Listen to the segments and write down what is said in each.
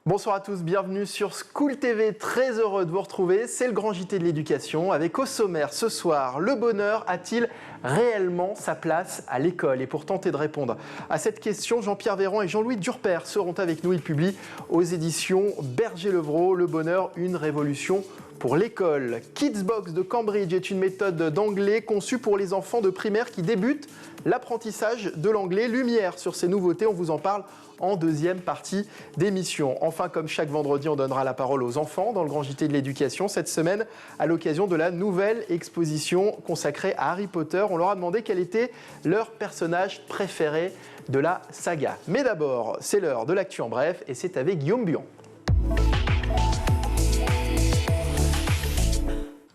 Bonsoir à tous, bienvenue sur School TV, très heureux de vous retrouver. C'est le grand JT de l'éducation avec au sommaire ce soir, le bonheur a-t-il réellement sa place à l'école? Et pour tenter de répondre à cette question, Jean-Pierre Véran et Jean-Louis Durper seront avec nous. Ils publient aux éditions Berger-Levrault, Le bonheur, une révolution pour l'école. Kidsbox de Cambridge est une méthode d'anglais conçue pour les enfants de primaire qui débutent l'apprentissage de l'anglais. Lumière sur ces nouveautés, on vous en parle en deuxième partie d'émission. Enfin, comme chaque vendredi, on donnera la parole aux enfants dans le grand JT de l'éducation. Cette semaine, à l'occasion de la nouvelle exposition consacrée à Harry Potter, on leur a demandé quel était leur personnage préféré de la saga. Mais d'abord, c'est l'heure de l'actu en bref et c'est avec Guillaume Buan.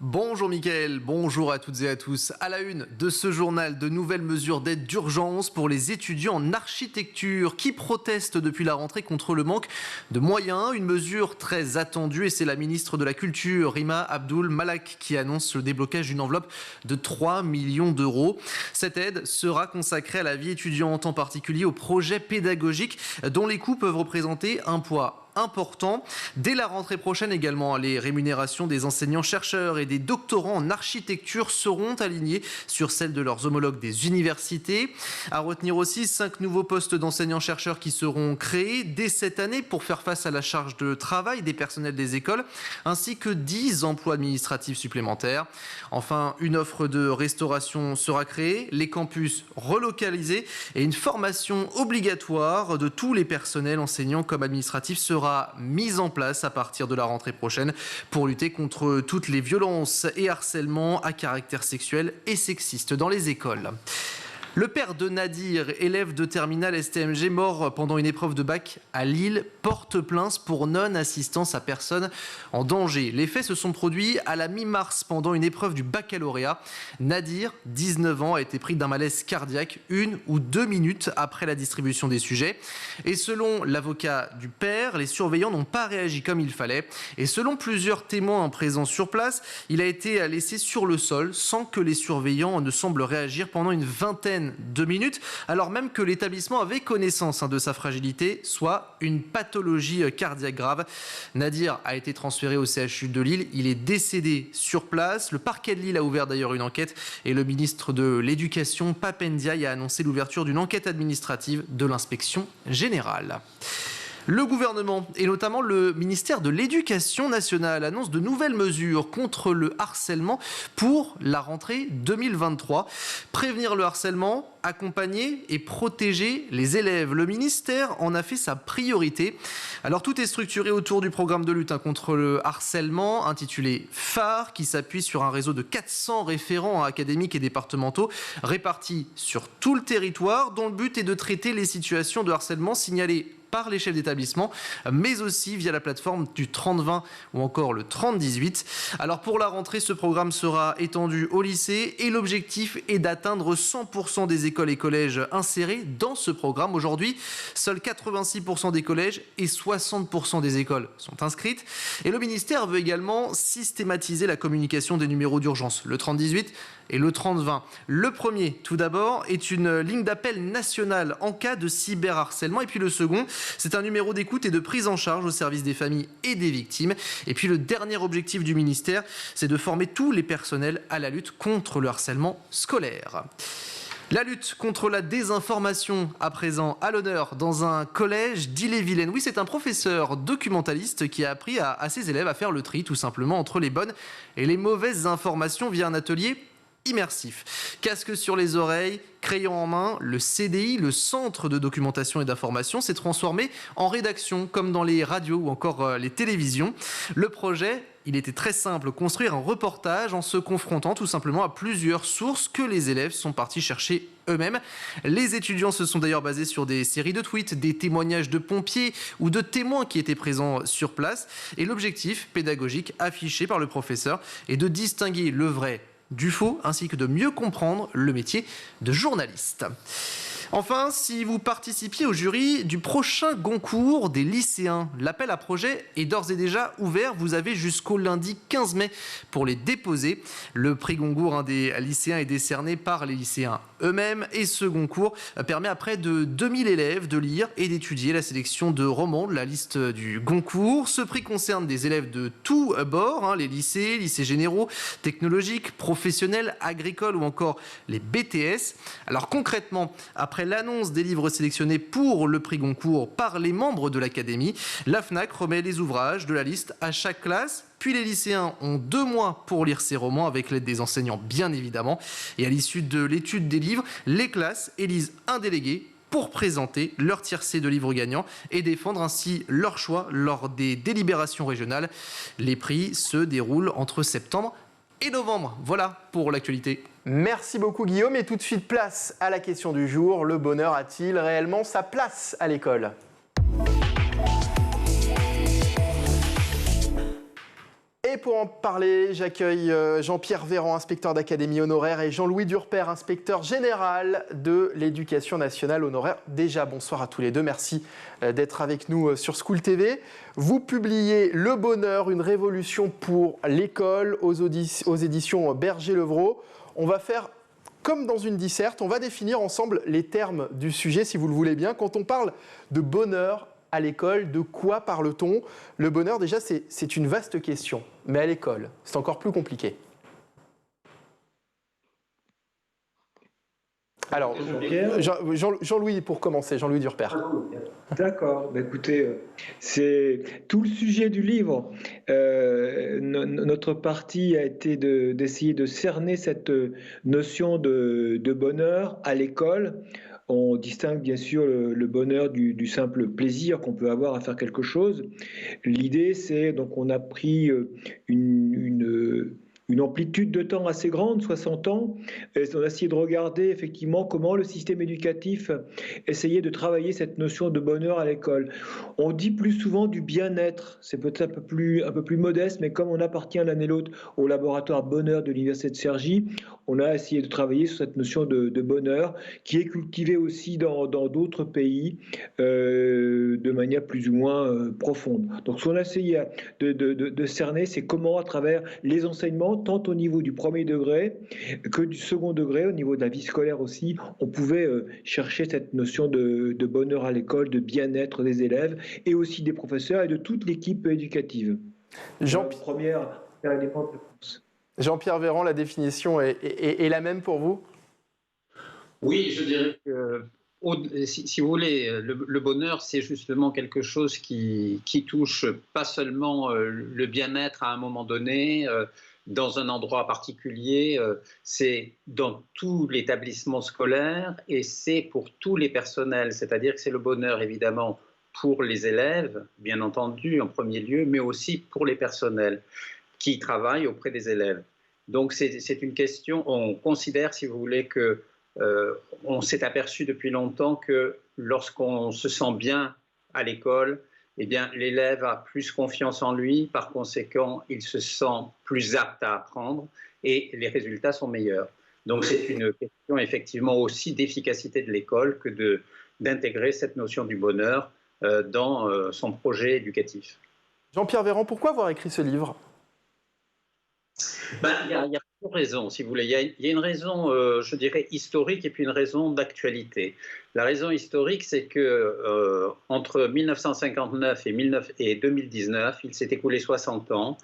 Bonjour Mickaël, bonjour à toutes et à tous. À la une de ce journal, de nouvelles mesures d'aide d'urgence pour les étudiants en architecture qui protestent depuis la rentrée contre le manque de moyens. Une mesure très attendue et c'est la ministre de la Culture, Rima Abdul Malak, qui annonce le déblocage d'une enveloppe de 3 millions d'euros. Cette aide sera consacrée à la vie étudiante, en particulier aux projets pédagogiques dont les coûts peuvent représenter un poids important. Dès la rentrée prochaine également, les rémunérations des enseignants-chercheurs et des doctorants en architecture seront alignées sur celles de leurs homologues des universités. À retenir aussi 5 nouveaux postes d'enseignants-chercheurs qui seront créés dès cette année pour faire face à la charge de travail des personnels des écoles, ainsi que 10 emplois administratifs supplémentaires. Enfin, une offre de restauration sera créée, les campus relocalisés et une formation obligatoire de tous les personnels enseignants comme administratifs sera mise en place à partir de la rentrée prochaine pour lutter contre toutes les violences et harcèlements à caractère sexuel et sexiste dans les écoles. Le père de Nadir, élève de terminale STMG mort pendant une épreuve de bac à Lille, porte plainte pour non-assistance à personne en danger. Les faits se sont produits à la mi-mars pendant une épreuve du baccalauréat. Nadir, 19 ans, a été pris d'un malaise cardiaque 1 ou 2 minutes après la distribution des sujets. Et selon l'avocat du père, les surveillants n'ont pas réagi comme il fallait. Et selon plusieurs témoins présents sur place, il a été laissé sur le sol sans que les surveillants ne semblent réagir pendant une vingtaine de minutes, alors même que l'établissement avait connaissance de sa fragilité, soit une pathologie cardiaque grave. Nadir a été transféré au CHU de Lille. Il est décédé sur place. Le parquet de Lille a ouvert d'ailleurs une enquête et le ministre de l'Éducation, Pape Ndiaye, a annoncé l'ouverture d'une enquête administrative de l'inspection générale. Le gouvernement, et notamment le ministère de l'Éducation nationale, annonce de nouvelles mesures contre le harcèlement pour la rentrée 2023. Prévenir le harcèlement, accompagner et protéger les élèves. Le ministère en a fait sa priorité. Alors tout est structuré autour du programme de lutte contre le harcèlement, intitulé Phare, qui s'appuie sur un réseau de 400 référents académiques et départementaux répartis sur tout le territoire, dont le but est de traiter les situations de harcèlement signalées par les chefs d'établissement, mais aussi via la plateforme du 30-20 ou encore le 30-18. Alors pour la rentrée, ce programme sera étendu au lycée et l'objectif est d'atteindre 100% des écoles et collèges insérés dans ce programme. Aujourd'hui, seuls 86% des collèges et 60% des écoles sont inscrites. Et le ministère veut également systématiser la communication des numéros d'urgence, le 30-18 et le 30-20. Le premier, tout d'abord, est une ligne d'appel nationale en cas de cyberharcèlement. Et puis le second, c'est un numéro d'écoute et de prise en charge au service des familles et des victimes. Et puis le dernier objectif du ministère, c'est de former tous les personnels à la lutte contre le harcèlement scolaire. La lutte contre la désinformation, à présent à l'honneur dans un collège d'Ille-et-Vilaine. Oui, c'est un professeur documentaliste qui a appris à ses élèves à faire le tri tout simplement entre les bonnes et les mauvaises informations via un atelier immersif. Casque sur les oreilles, crayon en main, le CDI, le Centre de documentation et d'information, s'est transformé en rédaction, comme dans les radios ou encore les télévisions. Le projet, il était très simple, construire un reportage en se confrontant tout simplement à plusieurs sources que les élèves sont partis chercher eux-mêmes. Les étudiants se sont d'ailleurs basés sur des séries de tweets, des témoignages de pompiers ou de témoins qui étaient présents sur place. Et l'objectif pédagogique affiché par le professeur est de distinguer le vrai du faux, ainsi que de mieux comprendre le métier de journaliste. Enfin, si vous participiez au jury du prochain concours des lycéens, l'appel à projet est d'ores et déjà ouvert. Vous avez jusqu'au lundi 15 mai pour les déposer. Le prix Goncourt des lycéens est décerné par les lycéens eux-mêmes et ce concours permet à près de 2000 élèves de lire et d'étudier la sélection de romans de la liste du Goncourt. Ce prix concerne des élèves de tous bords, les lycées généraux, technologiques, professionnels, agricoles ou encore les BTS. Alors concrètement, après l'annonce des livres sélectionnés pour le prix Goncourt par les membres de l'Académie, la FNAC remet les ouvrages de la liste à chaque classe. Puis les lycéens ont 2 mois pour lire ces romans avec l'aide des enseignants bien évidemment. Et à l'issue de l'étude des livres, les classes élisent un délégué pour présenter leur tiercé de livres gagnants et défendre ainsi leur choix lors des délibérations régionales. Les prix se déroulent entre septembre et novembre. Voilà pour l'actualité. Merci beaucoup Guillaume et tout de suite place à la question du jour. Le bonheur a-t-il réellement sa place à l'école ? Et pour en parler, j'accueille Jean-Pierre Véran, inspecteur d'académie honoraire, et Jean-Louis Durper, inspecteur général de l'éducation nationale honoraire. Déjà, bonsoir à tous les deux. Merci d'être avec nous sur School TV. Vous publiez Le bonheur, une révolution pour l'école aux éditions Berger-Levrault. On va faire comme dans une disserte, on va définir ensemble les termes du sujet, si vous le voulez bien. Quand on parle de bonheur à l'école, de quoi parle-t-on ? Le bonheur, déjà, c'est une vaste question. Mais à l'école, c'est encore plus compliqué. Alors, Jean-Louis, pour commencer, Jean-Louis Durper. D'accord, écoutez, c'est tout le sujet du livre. Notre partie a été d'essayer de cerner cette notion de bonheur à l'école. On distingue bien sûr le bonheur du simple plaisir qu'on peut avoir à faire quelque chose. L'idée, c'est donc on a pris une amplitude de temps assez grande, 60 ans, et on a essayé de regarder effectivement comment le système éducatif essayait de travailler cette notion de bonheur à l'école. On dit plus souvent du bien-être, c'est peut-être un peu plus modeste, mais comme on appartient l'un et l'autre au laboratoire bonheur de l'Université de Cergy, on a essayé de travailler sur cette notion de bonheur qui est cultivée aussi dans d'autres pays de manière plus ou moins profonde. Donc ce qu'on a essayé de cerner, c'est comment à travers les enseignements, tant au niveau du premier degré que du second degré, au niveau de la vie scolaire aussi, on pouvait chercher cette notion de bonheur à l'école, de bien-être des élèves et aussi des professeurs et de toute l'équipe éducative. Première élément de réponse. Jean-Pierre Véran, la définition est la même pour vous ? Oui, je dirais que, si vous voulez, le bonheur, c'est justement quelque chose qui touche pas seulement le bien-être à un moment donné, dans un endroit particulier, c'est dans tout l'établissement scolaire et c'est pour tous les personnels, c'est-à-dire que c'est le bonheur évidemment pour les élèves, bien entendu en premier lieu, mais aussi pour les personnels qui travaillent auprès des élèves. Donc c'est une question, on considère, si vous voulez, que on s'est aperçu depuis longtemps que lorsqu'on se sent bien à l'école, eh bien, l'élève a plus confiance en lui, par conséquent, il se sent plus apte à apprendre et les résultats sont meilleurs. Donc c'est une question effectivement aussi d'efficacité de l'école que d'intégrer cette notion du bonheur dans son projet éducatif. Jean-Pierre Véran, pourquoi avoir écrit ce livre ? Il y a plusieurs raisons, si vous voulez. Il y a une raison, je dirais, historique et puis une raison d'actualité. La raison historique, c'est que entre 1959 et 2019, il s'est écoulé 60 ans.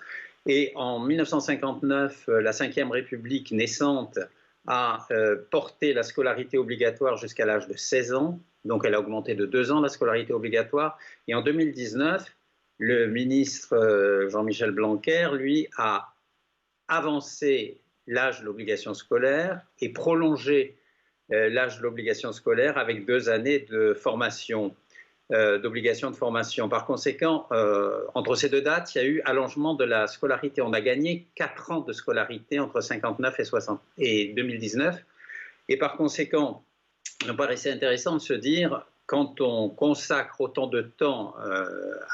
Et en 1959, la Ve République naissante a porté la scolarité obligatoire jusqu'à l'âge de 16 ans. Donc elle a augmenté de 2 ans la scolarité obligatoire. Et en 2019, le ministre Jean-Michel Blanquer, lui, a avancer l'âge de l'obligation scolaire et prolonger l'âge de l'obligation scolaire avec 2 années de formation, d'obligation de formation. Par conséquent, entre ces 2 dates, il y a eu allongement de la scolarité. On a gagné 4 ans de scolarité entre 59 et 2019. Et par conséquent, il me paraissait intéressant de se dire, quand on consacre autant de temps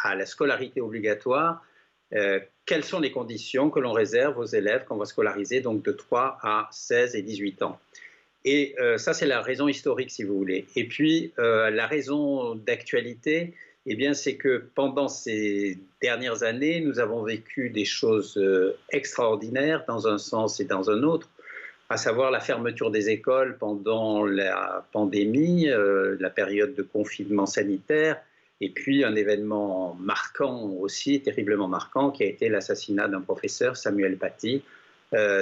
à la scolarité obligatoire, quelles sont les conditions que l'on réserve aux élèves qu'on va scolariser donc de 3 à 16 et 18 ans. Et ça, c'est la raison historique, si vous voulez. Et puis, la raison d'actualité, eh bien, c'est que pendant ces dernières années, nous avons vécu des choses extraordinaires dans un sens et dans un autre, à savoir la fermeture des écoles pendant la pandémie, la période de confinement sanitaire, et puis un événement marquant aussi, terriblement marquant, qui a été l'assassinat d'un professeur, Samuel Paty.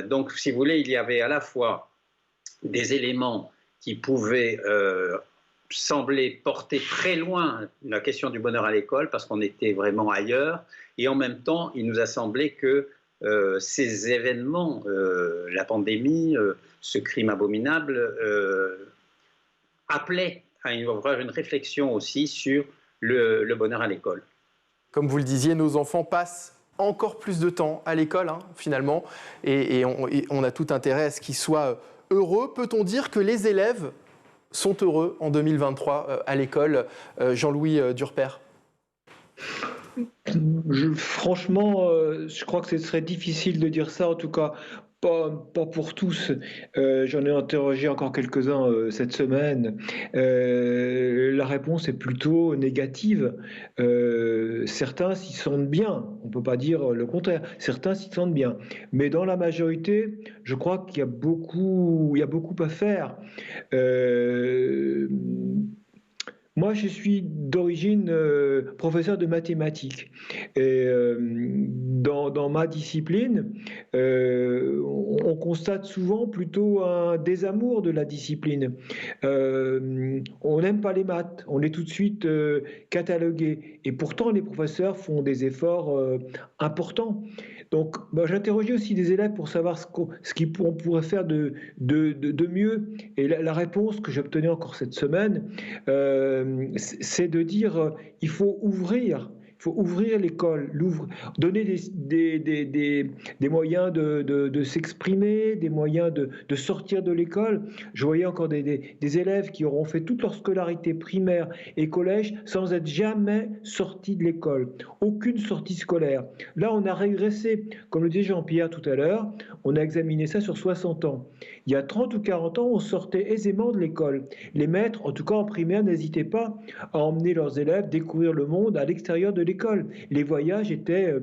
Donc, si vous voulez, il y avait à la fois des éléments qui pouvaient sembler porter très loin la question du bonheur à l'école, parce qu'on était vraiment ailleurs, et en même temps, il nous a semblé que ces événements, la pandémie, ce crime abominable, appelaient à avoir une réflexion aussi sur le bonheur à l'école. Comme vous le disiez, nos enfants passent encore plus de temps à l'école, finalement, et on a tout intérêt à ce qu'ils soient heureux. Peut-on dire que les élèves sont heureux en 2023 à l'école, Jean-Louis Durper? Franchement, je crois que ce serait difficile de dire ça, en tout cas pas pour tous. J'en ai interrogé encore quelques-uns cette semaine. La réponse est plutôt négative. Certains s'y sentent bien, on ne peut pas dire le contraire. Certains s'y sentent bien. Mais dans la majorité, je crois qu'il y a beaucoup à faire. Moi, je suis d'origine professeur de mathématiques. Et dans ma discipline, on constate souvent plutôt un désamour de la discipline. On n'aime pas les maths, on est tout de suite catalogué. Et pourtant, les professeurs font des efforts importants. Donc, j'interrogeais aussi des élèves pour savoir ce qu'on pourrait faire de mieux. Et la réponse que j'obtenais encore cette semaine, c'est de dire il faut ouvrir l'école, donner des moyens de s'exprimer, des moyens de sortir de l'école. Je voyais encore des élèves qui auront fait toute leur scolarité primaire et collège sans être jamais sortis de l'école. Aucune sortie scolaire. Là, on a régressé. Comme le disait Jean-Pierre tout à l'heure, on a examiné ça sur 60 ans. Il y a 30 ou 40 ans, on sortait aisément de l'école. Les maîtres, en tout cas en primaire, n'hésitaient pas à emmener leurs élèves découvrir le monde à l'extérieur de l'école. Les voyages étaient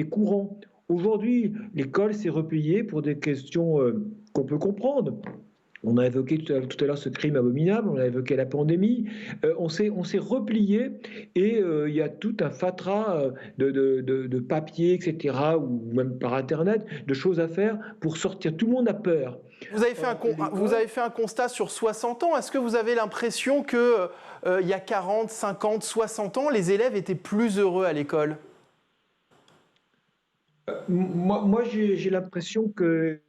courants. Aujourd'hui, l'école s'est repliée pour des questions qu'on peut comprendre. On a évoqué tout à l'heure ce crime abominable, on a évoqué la pandémie. On s'est replié et il y a tout un fatras de papier, etc., ou même par Internet, de choses à faire pour sortir. Tout le monde a peur. Vous avez fait un constat sur 60 ans. Est-ce que vous avez l'impression que il y a 40, 50, 60 ans, les élèves étaient plus heureux à l'école? Moi j'ai l'impression que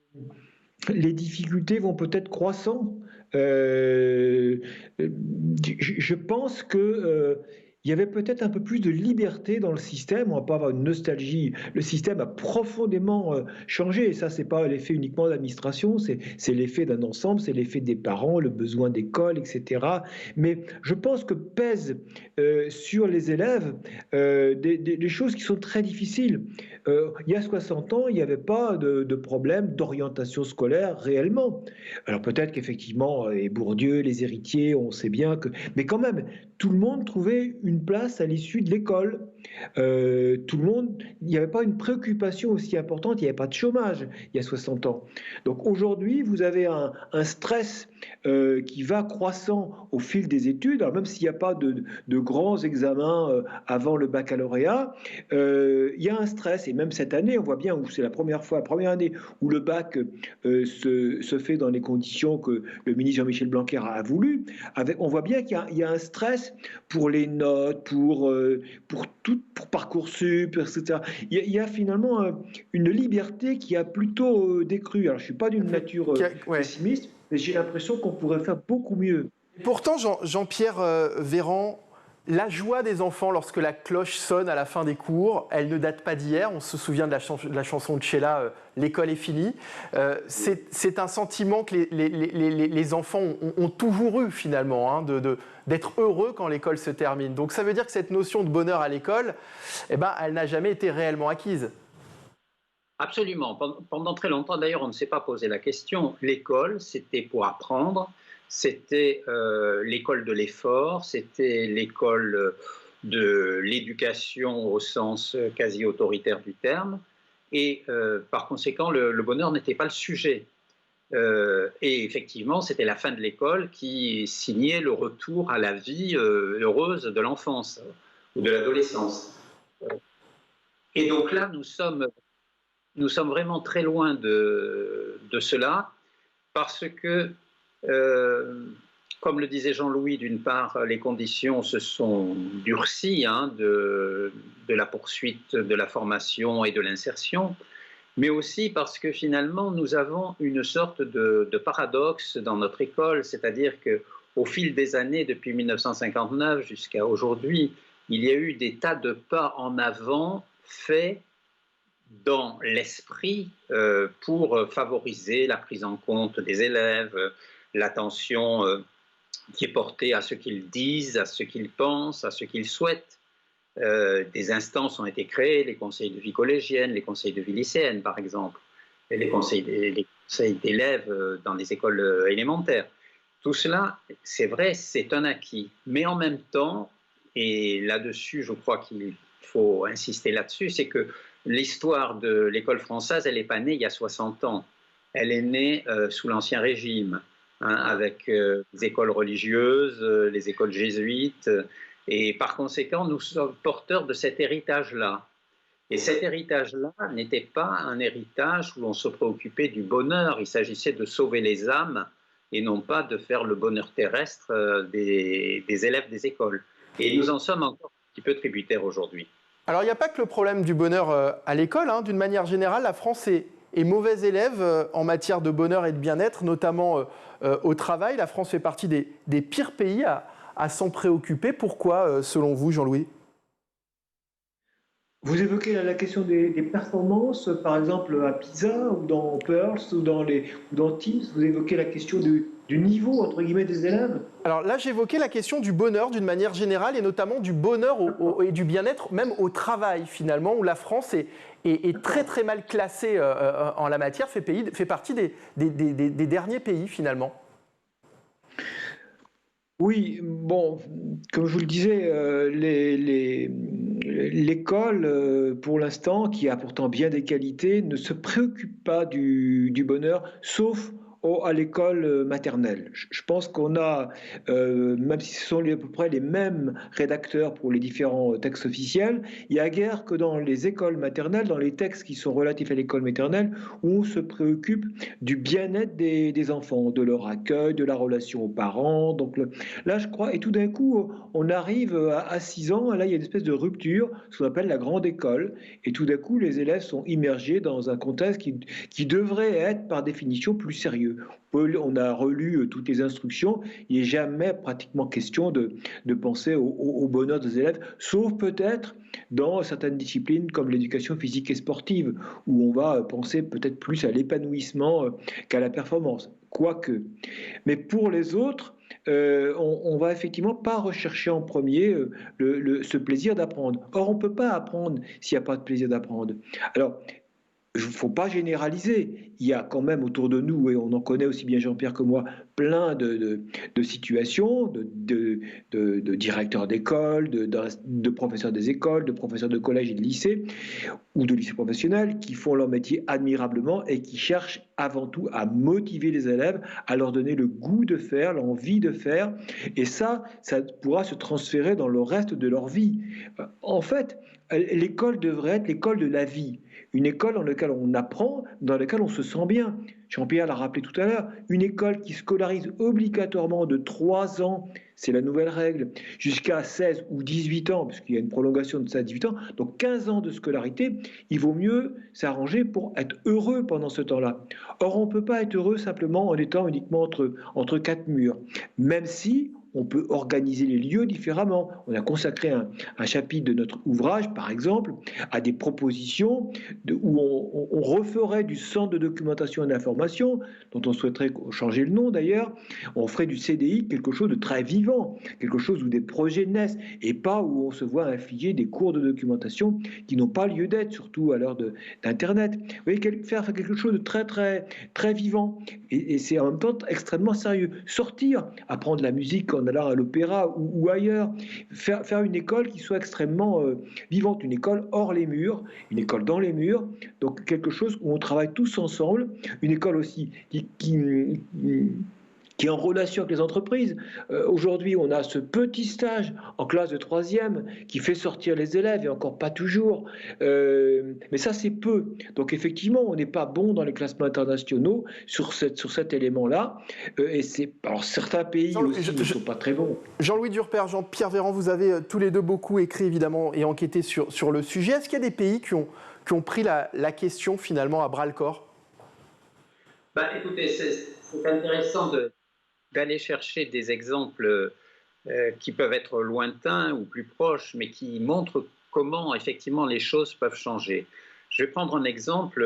les difficultés vont peut-être croissant. Je pense que il y avait peut-être un peu plus de liberté dans le système. On ne va pas avoir une nostalgie. Le système a profondément changé. Et ça, ce n'est pas l'effet uniquement de l'administration, c'est l'effet d'un ensemble, c'est l'effet des parents, le besoin d'école, etc. Mais je pense que pèsent sur les élèves des choses qui sont très difficiles. Il y a 60 ans, il n'y avait pas de problème d'orientation scolaire réellement. Alors peut-être qu'effectivement, les Bourdieu, les héritiers, on sait bien que... Mais quand même, tout le monde trouvait une place à l'issue de l'école. Tout le monde, il n'y avait pas une préoccupation aussi importante, il n'y avait pas de chômage il y a 60 ans. Donc aujourd'hui, vous avez un stress qui va croissant au fil des études. Alors même s'il n'y a pas de grands examens avant le baccalauréat, il y a un stress. Et même cette année, on voit bien où c'est la première année où le bac se fait dans les conditions que le ministre Jean-Michel Blanquer a voulu. On voit bien qu'il y a un stress pour les notes, pour Parcoursup, etc. Il y a finalement une liberté qui a plutôt décru. Alors je ne suis pas d'une nature pessimiste, mais j'ai l'impression qu'on pourrait faire beaucoup mieux. Pourtant, Jean-Pierre Véran, la joie des enfants lorsque la cloche sonne à la fin des cours, elle ne date pas d'hier. On se souvient de la chanson de Sheila, l'école est finie. C'est un sentiment que les enfants ont toujours eu finalement, d'être heureux quand l'école se termine. Donc ça veut dire que cette notion de bonheur à l'école, elle n'a jamais été réellement acquise. Absolument. Pendant très longtemps, d'ailleurs, on ne s'est pas posé la question. L'école, c'était pour apprendre, c'était l'école de l'effort, c'était l'école de l'éducation au sens quasi autoritaire du terme. Et par conséquent, le bonheur n'était pas le sujet. Et effectivement, c'était la fin de l'école qui signait le retour à la vie heureuse de l'enfance ou de l'adolescence. Et donc là, nous sommes vraiment très loin de cela, parce que, comme le disait Jean-Louis, d'une part, les conditions se sont durcies de la poursuite de la formation et de l'insertion, mais aussi parce que finalement, nous avons une sorte de paradoxe dans notre école, c'est-à-dire qu'au fil des années, depuis 1959 jusqu'à aujourd'hui, il y a eu des tas de pas en avant faits dans l'esprit pour favoriser la prise en compte des élèves, l'attention qui est portée à ce qu'ils disent, à ce qu'ils pensent, à ce qu'ils souhaitent. Des instances ont été créées, les conseils de vie collégienne, les conseils de vie lycéenne par exemple, et les conseils d'élèves dans les écoles élémentaires. Tout cela, c'est vrai, c'est un acquis. Mais en même temps, et là-dessus je crois qu'il faut insister là-dessus, c'est que l'histoire de l'école française, elle n'est pas née il y a 60 ans. Elle est née sous l'Ancien Régime, avec les écoles religieuses, les écoles jésuites. Et par conséquent, nous sommes porteurs de cet héritage-là. Et cet héritage-là n'était pas un héritage où l'on se préoccupait du bonheur. Il s'agissait de sauver les âmes et non pas de faire le bonheur terrestre des élèves des écoles. Et nous en sommes encore un petit peu tributaires aujourd'hui. Alors, il n'y a pas que le problème du bonheur à l'école. D'une manière générale, la France est mauvais élève en matière de bonheur et de bien-être, notamment au travail. La France fait partie des pires pays à s'en préoccuper. Pourquoi, selon vous, Jean-Louis ? Vous évoquez la question des performances, par exemple à PISA ou dans Pearls ou dans Teams. Vous évoquez la question du niveau, entre guillemets, des élèves. Alors là, j'évoquais la question du bonheur d'une manière générale et notamment du bonheur et du bien-être, même au travail finalement, où la France est très très mal classée en la matière, fait partie des derniers pays finalement. Oui, bon, comme je vous le disais, l'école, pour l'instant, qui a pourtant bien des qualités, ne se préoccupe pas du bonheur, sauf à l'école maternelle. Je pense qu'on a, même si ce sont à peu près les mêmes rédacteurs pour les différents textes officiels, il y a guère que dans les écoles maternelles, dans les textes qui sont relatifs à l'école maternelle, où on se préoccupe du bien-être des enfants, de leur accueil, de la relation aux parents. Donc là, je crois, et tout d'un coup, on arrive à 6 ans, là, il y a une espèce de rupture, ce qu'on appelle la grande école, et tout d'un coup, les élèves sont immergés dans un contexte qui devrait être, par définition, plus sérieux. On a relu toutes les instructions, il n'est jamais pratiquement question de penser au bonheur des élèves, sauf peut-être dans certaines disciplines comme l'éducation physique et sportive, où on va penser peut-être plus à l'épanouissement qu'à la performance, quoique. Mais pour les autres, on va effectivement pas rechercher en premier ce plaisir d'apprendre. Or, on ne peut pas apprendre s'il n'y a pas de plaisir d'apprendre. Alors, il ne faut pas généraliser. Il y a quand même autour de nous, et on en connaît aussi bien Jean-Pierre que moi, plein de situations, de directeurs d'école, de professeurs des écoles, de professeurs de collège et de lycée, ou de lycée professionnel, qui font leur métier admirablement et qui cherchent avant tout à motiver les élèves, à leur donner le goût de faire, l'envie de faire. Et ça pourra se transférer dans le reste de leur vie. En fait, l'école devrait être l'école de la vie. Une école dans laquelle on apprend, dans laquelle on se sent bien. Jean-Pierre l'a rappelé tout à l'heure, une école qui scolarise obligatoirement de 3 ans, c'est la nouvelle règle, jusqu'à 16 ou 18 ans, parce qu'il y a une prolongation de ça à 18 ans, donc 15 ans de scolarité, il vaut mieux s'arranger pour être heureux pendant ce temps-là. Or, on ne peut pas être heureux simplement en étant uniquement entre 4 murs, même si on peut organiser les lieux différemment. On a consacré un chapitre de notre ouvrage, par exemple, à des propositions où on referait du centre de documentation et d'information, dont on souhaiterait changer le nom d'ailleurs, on ferait du CDI quelque chose de très vivant, quelque chose où des projets naissent, et pas où on se voit infliger des cours de documentation qui n'ont pas lieu d'être, surtout à l'heure d'Internet. Vous voyez, faire quelque chose de très, très, très vivant, et c'est en même temps extrêmement sérieux. Sortir, apprendre la musique en allant à l'opéra ou ailleurs, faire une école qui soit extrêmement vivante, une école hors les murs, une école dans les murs, donc quelque chose où on travaille tous ensemble, une école aussi qui est en relation avec les entreprises. Aujourd'hui, on a ce petit stage en classe de 3e qui fait sortir les élèves, et encore pas toujours. Mais ça, c'est peu. Donc effectivement, on n'est pas bon dans les classements internationaux sur cet élément-là. Alors certains pays aussi ne sont pas très bons. Jean-Louis Durper, Jean-Pierre Véran, vous avez tous les deux beaucoup écrit évidemment et enquêté sur le sujet. Est-ce qu'il y a des pays qui ont pris la question finalement à bras-le-corps? Écoutez, c'est intéressant d'aller chercher des exemples qui peuvent être lointains ou plus proches, mais qui montrent comment effectivement les choses peuvent changer. Je vais prendre un exemple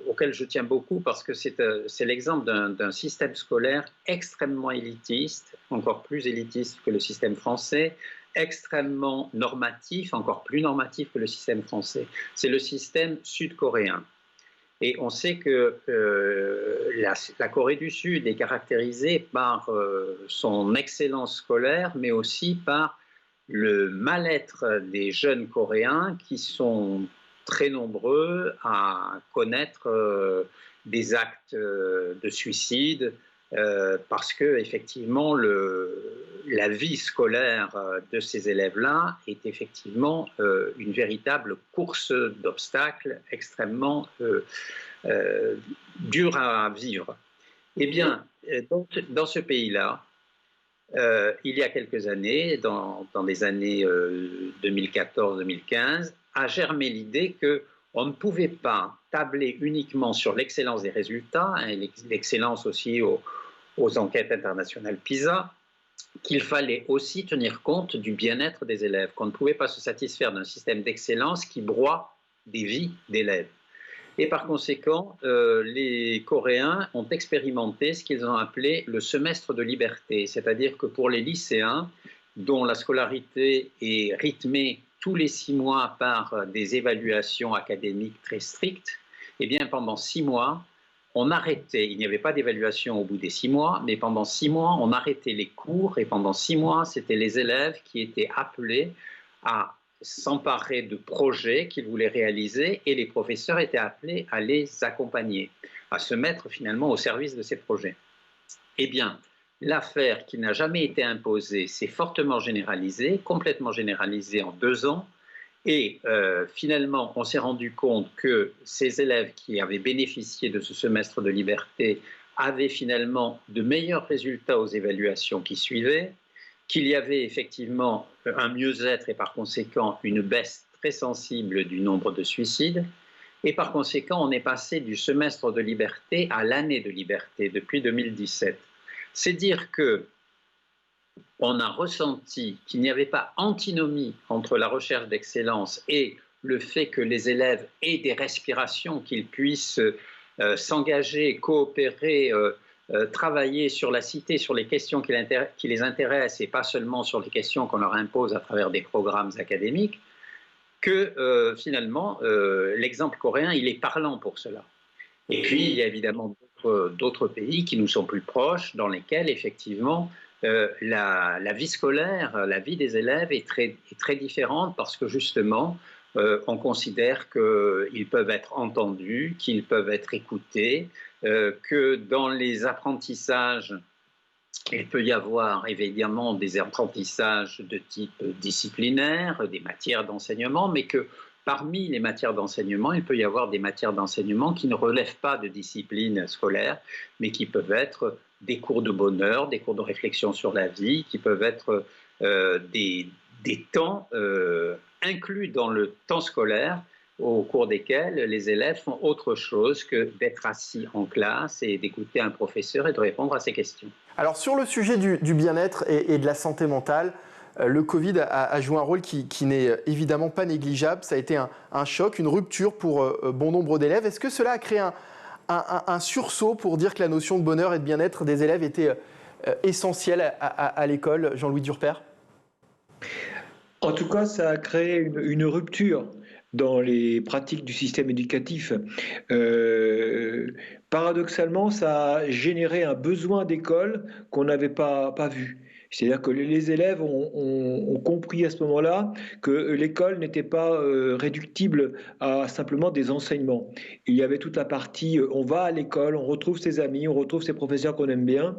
auquel je tiens beaucoup parce que c'est l'exemple d'un système scolaire extrêmement élitiste, encore plus élitiste que le système français, extrêmement normatif, encore plus normatif que le système français. C'est le système sud-coréen. Et on sait que la Corée du Sud est caractérisée par son excellence scolaire, mais aussi par le mal-être des jeunes Coréens qui sont très nombreux à connaître des actes de suicide parce que effectivement la vie scolaire de ces élèves-là est effectivement une véritable course d'obstacles extrêmement dure à vivre. Eh bien, dans ce pays-là, il y a quelques années, dans les années 2014-2015, a germé l'idée qu'on ne pouvait pas tabler uniquement sur l'excellence des résultats, et l'excellence aussi aux enquêtes internationales PISA, qu'il fallait aussi tenir compte du bien-être des élèves, qu'on ne pouvait pas se satisfaire d'un système d'excellence qui broie des vies d'élèves. Et par conséquent, les Coréens ont expérimenté ce qu'ils ont appelé le semestre de liberté, c'est-à-dire que pour les lycéens, dont la scolarité est rythmée tous les 6 mois par des évaluations académiques très strictes, eh bien pendant 6 mois, on arrêtait, il n'y avait pas d'évaluation au bout des 6 mois, mais pendant 6 mois, on arrêtait les cours, et pendant 6 mois, c'était les élèves qui étaient appelés à s'emparer de projets qu'ils voulaient réaliser, et les professeurs étaient appelés à les accompagner, à se mettre finalement au service de ces projets. Eh bien, l'affaire qui n'a jamais été imposée s'est fortement généralisée, complètement généralisée en 2 ans, et finalement, on s'est rendu compte que ces élèves qui avaient bénéficié de ce semestre de liberté avaient finalement de meilleurs résultats aux évaluations qui suivaient, qu'il y avait effectivement un mieux-être et par conséquent une baisse très sensible du nombre de suicides. Et par conséquent, on est passé du semestre de liberté à l'année de liberté depuis 2017. C'est dire que on a ressenti qu'il n'y avait pas antinomie entre la recherche d'excellence et le fait que les élèves aient des respirations, qu'ils puissent s'engager, coopérer, travailler sur la cité, sur les questions qui les intéressent et pas seulement sur les questions qu'on leur impose à travers des programmes académiques, que finalement l'exemple coréen, il est parlant pour cela. Et puis il y a évidemment d'autres pays qui nous sont plus proches, dans lesquels effectivement la vie scolaire, la vie des élèves est très différente parce que justement, on considère qu'ils peuvent être entendus, qu'ils peuvent être écoutés, que dans les apprentissages, il peut y avoir évidemment des apprentissages de type disciplinaire, des matières d'enseignement, mais que parmi les matières d'enseignement, il peut y avoir des matières d'enseignement qui ne relèvent pas de discipline scolaire, mais qui peuvent être des cours de bonheur, des cours de réflexion sur la vie, qui peuvent être des temps inclus dans le temps scolaire, au cours desquels les élèves font autre chose que d'être assis en classe et d'écouter un professeur et de répondre à ses questions. Alors sur le sujet du bien-être et de la santé mentale, le Covid a joué un rôle qui n'est évidemment pas négligeable. Ça a été un choc, une rupture pour bon nombre d'élèves. Est-ce que cela a créé un sursaut pour dire que la notion de bonheur et de bien-être des élèves était essentielle à l'école, Jean-Louis Durper? En tout cas, ça a créé une rupture dans les pratiques du système éducatif. Paradoxalement, ça a généré un besoin d'école qu'on n'avait pas vu. C'est-à-dire que les élèves ont compris à ce moment-là que l'école n'était pas réductible à simplement des enseignements. Il y avait toute la partie on va à l'école, on retrouve ses amis, on retrouve ses professeurs qu'on aime bien.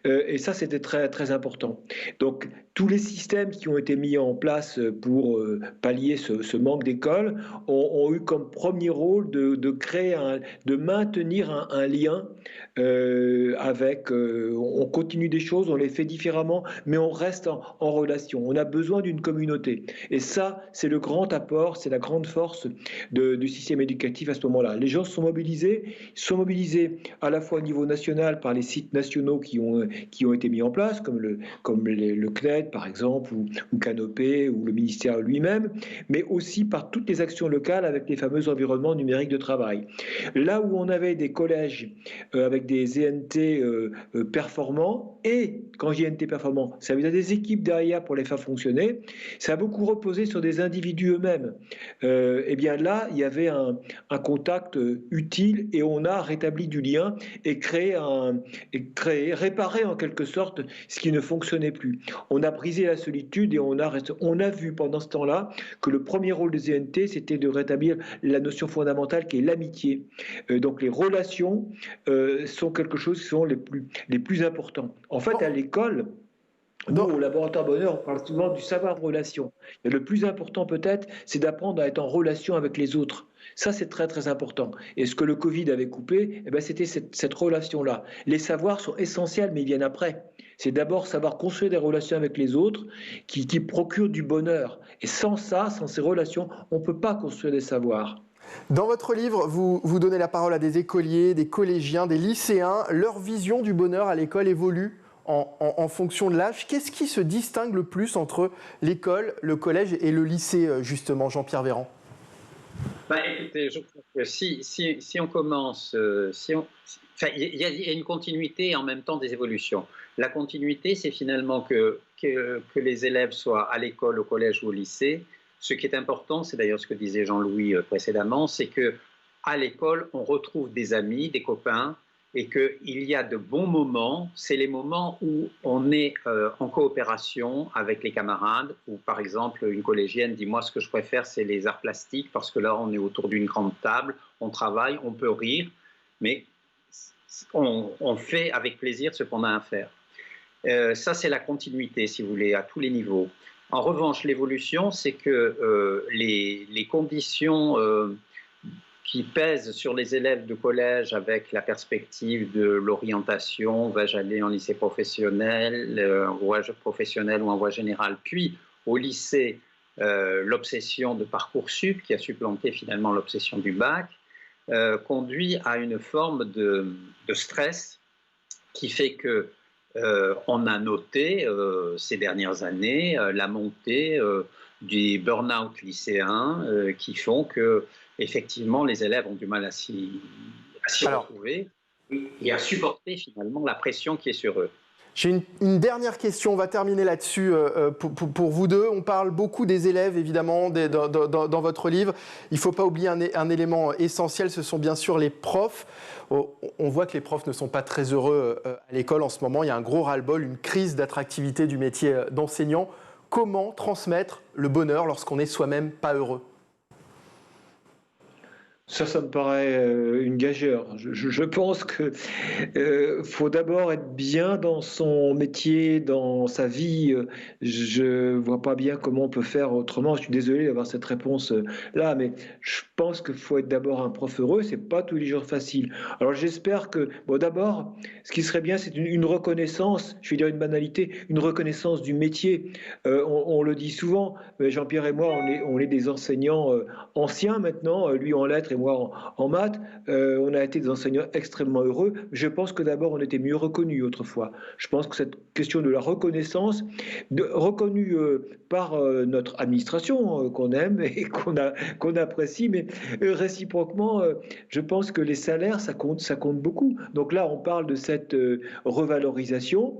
Et ça, c'était très, très important. Donc, tous les systèmes qui ont été mis en place pour pallier ce manque d'école ont eu comme premier rôle de créer, de maintenir un lien avec. On continue des choses, on les fait différemment, mais on reste en relation. On a besoin d'une communauté. Et ça, c'est le grand apport, c'est la grande force du système éducatif à ce moment-là. Les gens sont mobilisés à la fois au niveau national par les sites nationaux qui ont été mis en place, comme le CNED par exemple, ou Canopé, ou le ministère lui-même, mais aussi par toutes les actions locales avec les fameux environnements numériques de travail. Là où on avait des collèges avec des ENT performants, et quand je dis ENT performants, ça veut dire des équipes derrière pour les faire fonctionner, ça a beaucoup reposé sur des individus eux-mêmes. Et bien là, il y avait un contact utile et on a rétabli du lien et réparé en quelque sorte ce qui ne fonctionnait plus. On a brisé la solitude et on a vu pendant ce temps-là que le premier rôle des ENT, c'était de rétablir la notion fondamentale qui est l'amitié. Donc les relations sont quelque chose qui sont les plus importants. En fait, à l'école, nous, au laboratoire Bonheur, on parle souvent du savoir-relation. Le plus important peut-être, c'est d'apprendre à être en relation avec les autres. Ça, c'est très, très important. Et ce que le Covid avait coupé, c'était cette relation-là. Les savoirs sont essentiels, mais ils viennent après. C'est d'abord savoir construire des relations avec les autres qui procurent du bonheur. Et sans ça, sans ces relations, on ne peut pas construire des savoirs. Dans votre livre, vous donnez la parole à des écoliers, des collégiens, des lycéens. Leur vision du bonheur à l'école évolue en fonction de l'âge. Qu'est-ce qui se distingue le plus entre l'école, le collège et le lycée, justement, Jean-Pierre Véran? Écoutez, je trouve que si on commence, il y a une continuité et en même temps des évolutions. La continuité, c'est finalement que les élèves soient à l'école, au collège ou au lycée. Ce qui est important, c'est d'ailleurs ce que disait Jean-Louis précédemment, c'est qu'à l'école, on retrouve des amis, des copains, et qu'il y a de bons moments, c'est les moments où on est en coopération avec les camarades, où par exemple une collégienne dit « moi ce que je préfère c'est les arts plastiques parce que là on est autour d'une grande table, on travaille, on peut rire, mais on fait avec plaisir ce qu'on a à faire ». Ça c'est la continuité si vous voulez à tous les niveaux. En revanche l'évolution c'est que les conditions qui pèsent sur les élèves de collège avec la perspective de l'orientation, vais-je aller en lycée professionnel, voie professionnelle ou en voie générale, puis au lycée, l'obsession de Parcoursup, qui a supplanté finalement l'obsession du bac, conduit à une forme de stress qui fait que on a noté ces dernières années la montée des burn-out lycéens qui font que effectivement, les élèves ont du mal à s'y retrouver et à supporter finalement la pression qui est sur eux. J'ai une dernière question, on va terminer là-dessus pour vous deux. On parle beaucoup des élèves, évidemment, dans votre livre. Il ne faut pas oublier un élément essentiel, ce sont bien sûr les profs. On voit que les profs ne sont pas très heureux à l'école en ce moment. Il y a un gros ras-le-bol, une crise d'attractivité du métier d'enseignant. Comment transmettre le bonheur lorsqu'on n'est soi-même pas heureux ? Ça me paraît une gageure. Je pense qu'il faut d'abord être bien dans son métier, dans sa vie. Je ne vois pas bien comment on peut faire autrement. Je suis désolé d'avoir cette réponse-là, mais je pense qu'il faut être d'abord un prof heureux. Ce n'est pas tous les jours facile. Alors j'espère que, d'abord, ce qui serait bien, c'est une reconnaissance, je vais dire une banalité, une reconnaissance du métier. On le dit souvent, Jean-Pierre et moi, on est des enseignants anciens maintenant, lui en lettres et moi en maths, on a été des enseignants extrêmement heureux. Je pense que d'abord, on était mieux reconnus autrefois. Je pense que cette question de la reconnaissance, reconnue par notre administration qu'on aime et qu'on apprécie, mais réciproquement, je pense que les salaires, ça compte beaucoup. Donc là, on parle de cette revalorisation,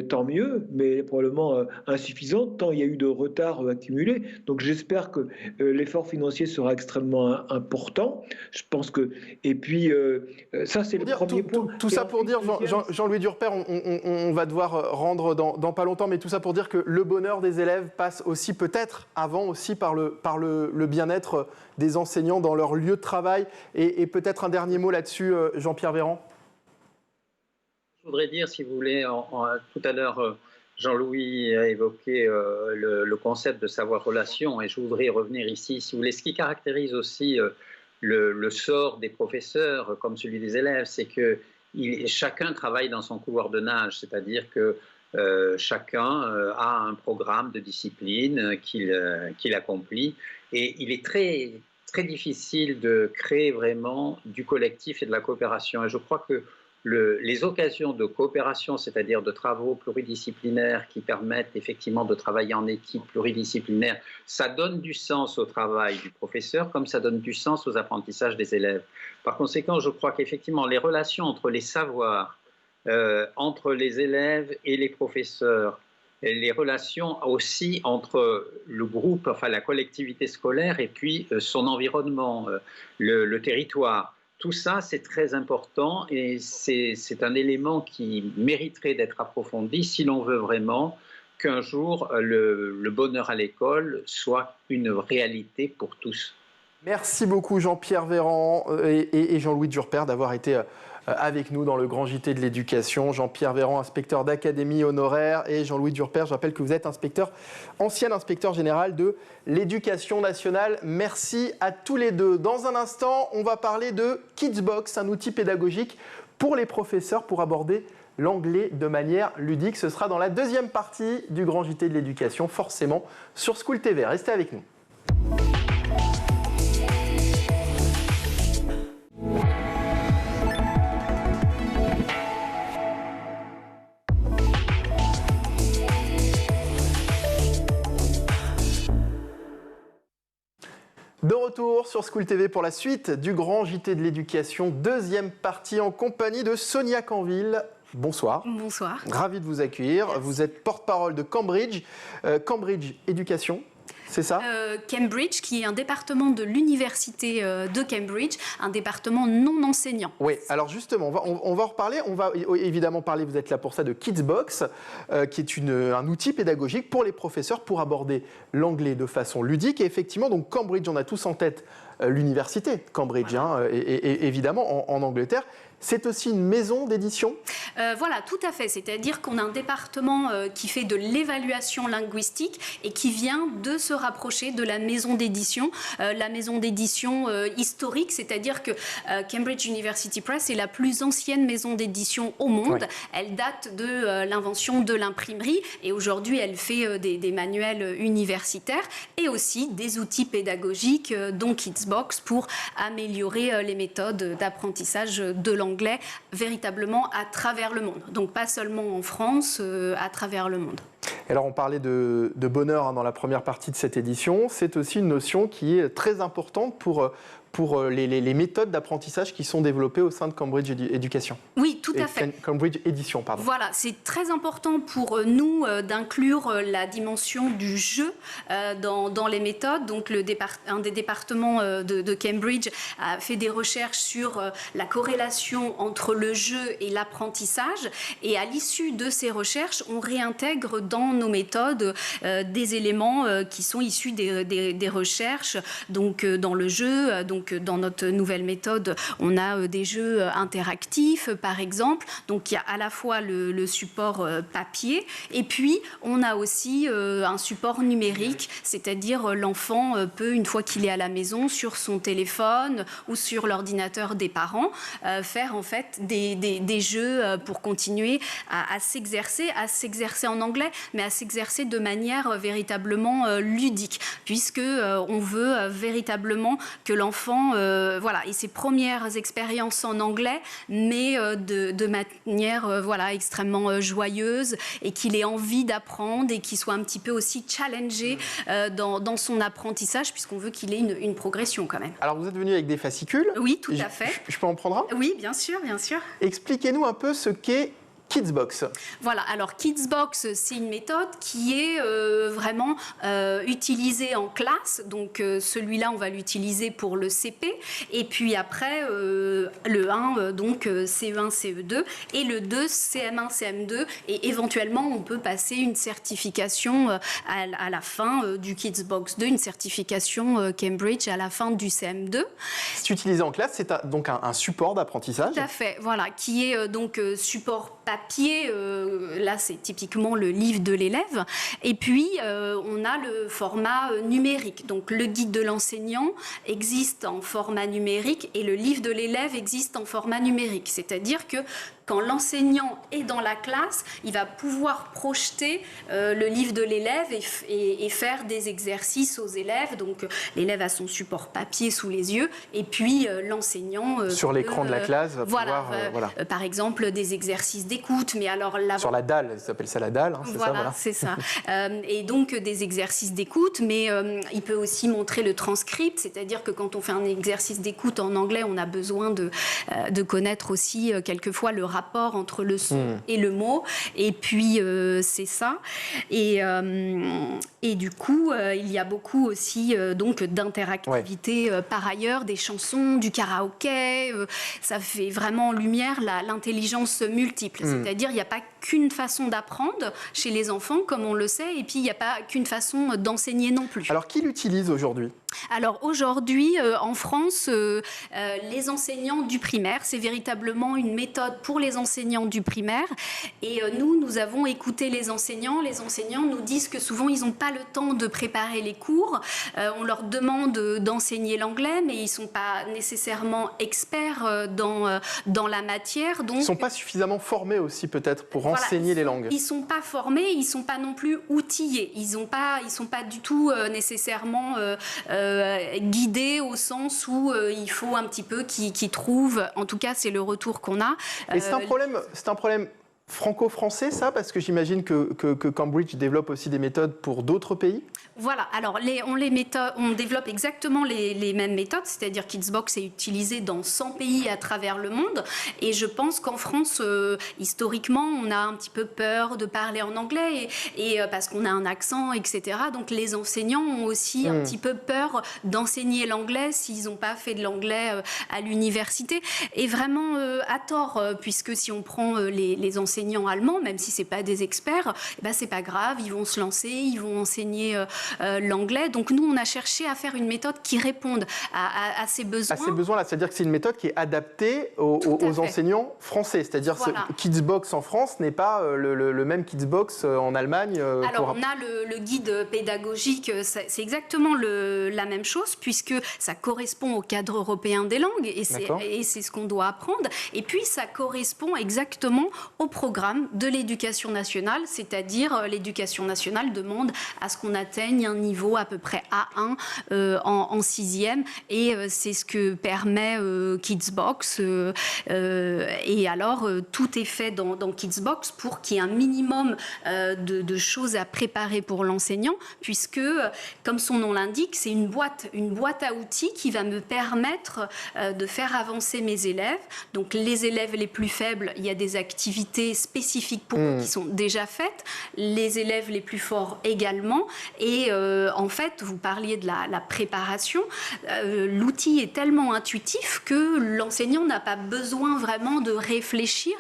tant mieux, mais probablement insuffisante, tant il y a eu de retard accumulé. Donc j'espère que l'effort financier sera extrêmement important. Je pense que... Et puis, ça, c'est le premier point. Tout ça pour dire, Jean-Louis Durper, on va devoir rendre dans pas longtemps, mais tout ça pour dire que le bonheur des élèves passe aussi peut-être avant aussi par le bien-être des enseignants dans leur lieu de travail. Et peut-être un dernier mot là-dessus, Jean-Pierre Véran. Je voudrais dire, si vous voulez, tout à l'heure, Jean-Louis a évoqué le concept de savoir-relation, et je voudrais y revenir ici, si vous voulez. Ce qui caractérise aussi le sort des professeurs, comme celui des élèves, c'est que chacun travaille dans son couloir de nage, c'est-à-dire que chacun a un programme de discipline qu'il accomplit, et il est très, très difficile de créer vraiment du collectif et de la coopération. Et je crois que les occasions de coopération, c'est-à-dire de travaux pluridisciplinaires qui permettent effectivement de travailler en équipe pluridisciplinaire, ça donne du sens au travail du professeur comme ça donne du sens aux apprentissages des élèves. Par conséquent, je crois qu'effectivement les relations entre les savoirs, entre les élèves et les professeurs, et les relations aussi entre le groupe, enfin la collectivité scolaire et puis son environnement, le territoire. Tout ça, c'est très important et c'est un élément qui mériterait d'être approfondi si l'on veut vraiment qu'un jour le bonheur à l'école soit une réalité pour tous. Merci beaucoup Jean-Pierre Véran et Jean-Louis Durper d'avoir été avec nous dans le grand JT de l'éducation. Jean-Pierre Véran, inspecteur d'académie honoraire, et Jean-Louis Durper, je rappelle que vous êtes ancien inspecteur général de l'éducation nationale. Merci à tous les deux. Dans un instant, on va parler de Kidsbox, un outil pédagogique pour les professeurs pour aborder l'anglais de manière ludique. Ce sera dans la deuxième partie du grand JT de l'éducation, forcément sur School TV. Restez avec nous. De retour sur School TV pour la suite du grand JT de l'éducation, deuxième partie en compagnie de Sonia Canville. Bonsoir. Bonsoir. Ravi de vous accueillir. Yes. Vous êtes porte-parole de Cambridge. Cambridge Éducation, c'est ça ? Cambridge, qui est un département de l'université de Cambridge, un département non enseignant. Oui, alors justement, on va en reparler. On va évidemment parler, vous êtes là pour ça, de Kidsbox, qui est un outil pédagogique pour les professeurs pour aborder l'anglais de façon ludique. Et effectivement, donc Cambridge, on a tous en tête l'université Cambridge, voilà. et évidemment en Angleterre. C'est aussi une maison d'édition ? Voilà, tout à fait. C'est-à-dire qu'on a un département qui fait de l'évaluation linguistique et qui vient de se rapprocher de la maison d'édition. La maison d'édition historique, c'est-à-dire que Cambridge University Press est la plus ancienne maison d'édition au monde. Ouais. Elle date de l'invention de l'imprimerie et aujourd'hui, elle fait des manuels universitaires et aussi des outils pédagogiques, dont Kidsbox, pour améliorer les méthodes d'apprentissage de l'anglais véritablement à travers le monde. Donc pas seulement en France, à travers le monde. Alors on parlait de bonheur dans la première partie de cette édition. C'est aussi une notion qui est très importante pour les méthodes d'apprentissage qui sont développées au sein de Cambridge Éducation. Oui, tout à fait. Cambridge Édition, pardon. Voilà, c'est très important pour nous d'inclure la dimension du jeu dans les méthodes. Donc, un des départements de Cambridge a fait des recherches sur la corrélation entre le jeu et l'apprentissage. Et à l'issue de ces recherches, on réintègre dans nos méthodes des éléments qui sont issus des recherches. Donc, dans le jeu, donc dans notre nouvelle méthode, on a des jeux interactifs, par exemple. Donc, il y a à la fois le support papier et puis on a aussi un support numérique, c'est-à-dire l'enfant peut, une fois qu'il est à la maison, sur son téléphone ou sur l'ordinateur des parents, faire en fait des jeux pour continuer à s'exercer en anglais, mais à s'exercer de manière véritablement ludique, puisque on veut véritablement que l'enfant ait ses premières expériences en anglais, mais de manière extrêmement joyeuse, et qu'il ait envie d'apprendre et qu'il soit un petit peu aussi challengé dans son apprentissage, puisqu'on veut qu'il ait une progression quand même. Alors vous êtes venu avec des fascicules. Oui, tout à fait. Je peux en prendre un? Oui, bien sûr, bien sûr. Expliquez-nous un peu ce qu'est Kidsbox. Voilà, alors Kidsbox, c'est une méthode qui est vraiment utilisée en classe. Donc celui-là, on va l'utiliser pour le CP. Et puis après, le 1, donc CE1, CE2. Et le 2, CM1, CM2. Et éventuellement, on peut passer une certification à la fin du Kidsbox 2, une certification Cambridge à la fin du CM2. C'est utilisé en classe, c'est donc un support d'apprentissage. Tout à fait, voilà, qui est donc support papier, là c'est typiquement le livre de l'élève, et puis on a le format numérique, donc le guide de l'enseignant existe en format numérique et le livre de l'élève existe en format numérique, c'est-à-dire que quand l'enseignant est dans la classe, il va pouvoir projeter le livre de l'élève et faire des exercices aux élèves. Donc l'élève a son support papier sous les yeux et puis l'enseignant... sur l'écran de la classe, va pouvoir... par exemple, des exercices d'écoute, mais alors là... Sur la dalle, ils appellent ça la dalle, hein, c'est ça. Et donc des exercices d'écoute, mais il peut aussi montrer le transcript, c'est-à-dire que quand on fait un exercice d'écoute en anglais, on a besoin de connaître aussi quelquefois le rapport entre le son et le mot, et puis c'est ça, et du coup il y a beaucoup aussi donc d'interactivité par ailleurs, des chansons, du karaoké, ça fait vraiment en lumière l'intelligence multiple, c'est-à-dire il n'y a pas qu'une façon d'apprendre chez les enfants comme on le sait, et puis il n'y a pas qu'une façon d'enseigner non plus. Alors qui l'utilise aujourd'hui ? Alors aujourd'hui, en France, les enseignants du primaire, c'est véritablement une méthode pour les enseignants du primaire. Et nous avons écouté les enseignants. Les enseignants nous disent que souvent, ils n'ont pas le temps de préparer les cours. On leur demande d'enseigner l'anglais, mais ils ne sont pas nécessairement experts dans la matière. Donc, ils ne sont pas suffisamment formés aussi, peut-être, pour enseigner les langues. Ils ne sont pas formés, ils ne sont pas non plus outillés. Ils ne sont pas du tout nécessairement... guidés au sens où il faut un petit peu qu'ils trouvent, en tout cas c'est le retour qu'on a. Et c'est un problème franco-français, ça, parce que j'imagine que Cambridge développe aussi des méthodes pour d'autres pays. Voilà, alors on développe exactement les mêmes méthodes, c'est-à-dire Kidsbox est utilisé dans 100 pays à travers le monde, et je pense qu'en France, historiquement, on a un petit peu peur de parler en anglais, et parce qu'on a un accent, etc. Donc les enseignants ont aussi un petit peu peur d'enseigner l'anglais s'ils n'ont pas fait de l'anglais à l'université, et vraiment à tort, puisque si on prend les enseignants allemands, même si c'est pas des experts, c'est pas grave, ils vont se lancer, ils vont enseigner l'anglais. Donc nous, on a cherché à faire une méthode qui réponde à ces besoins. À ces besoins-là, c'est-à-dire que c'est une méthode qui est adaptée aux enseignants français. C'est-à dire que Kidsbox en France n'est pas le même Kidsbox en Allemagne. Alors on a le guide pédagogique, c'est exactement la même chose, puisque ça correspond au cadre européen des langues, et c'est ce qu'on doit apprendre. Et puis ça correspond exactement au programme de l'éducation nationale, c'est-à-dire l'éducation nationale demande à ce qu'on atteigne un niveau à peu près A1 en 6e, et c'est ce que permet Kidsbox. Et alors, tout est fait dans Kidsbox pour qu'il y ait un minimum de choses à préparer pour l'enseignant, puisque, comme son nom l'indique, c'est une boîte à outils qui va me permettre de faire avancer mes élèves. Donc, les élèves les plus faibles, il y a des activités spécifiques pour eux qui sont déjà faites, les élèves les plus forts également, et en fait, vous parliez de la préparation, l'outil est tellement intuitif que l'enseignant n'a pas besoin vraiment de réfléchir.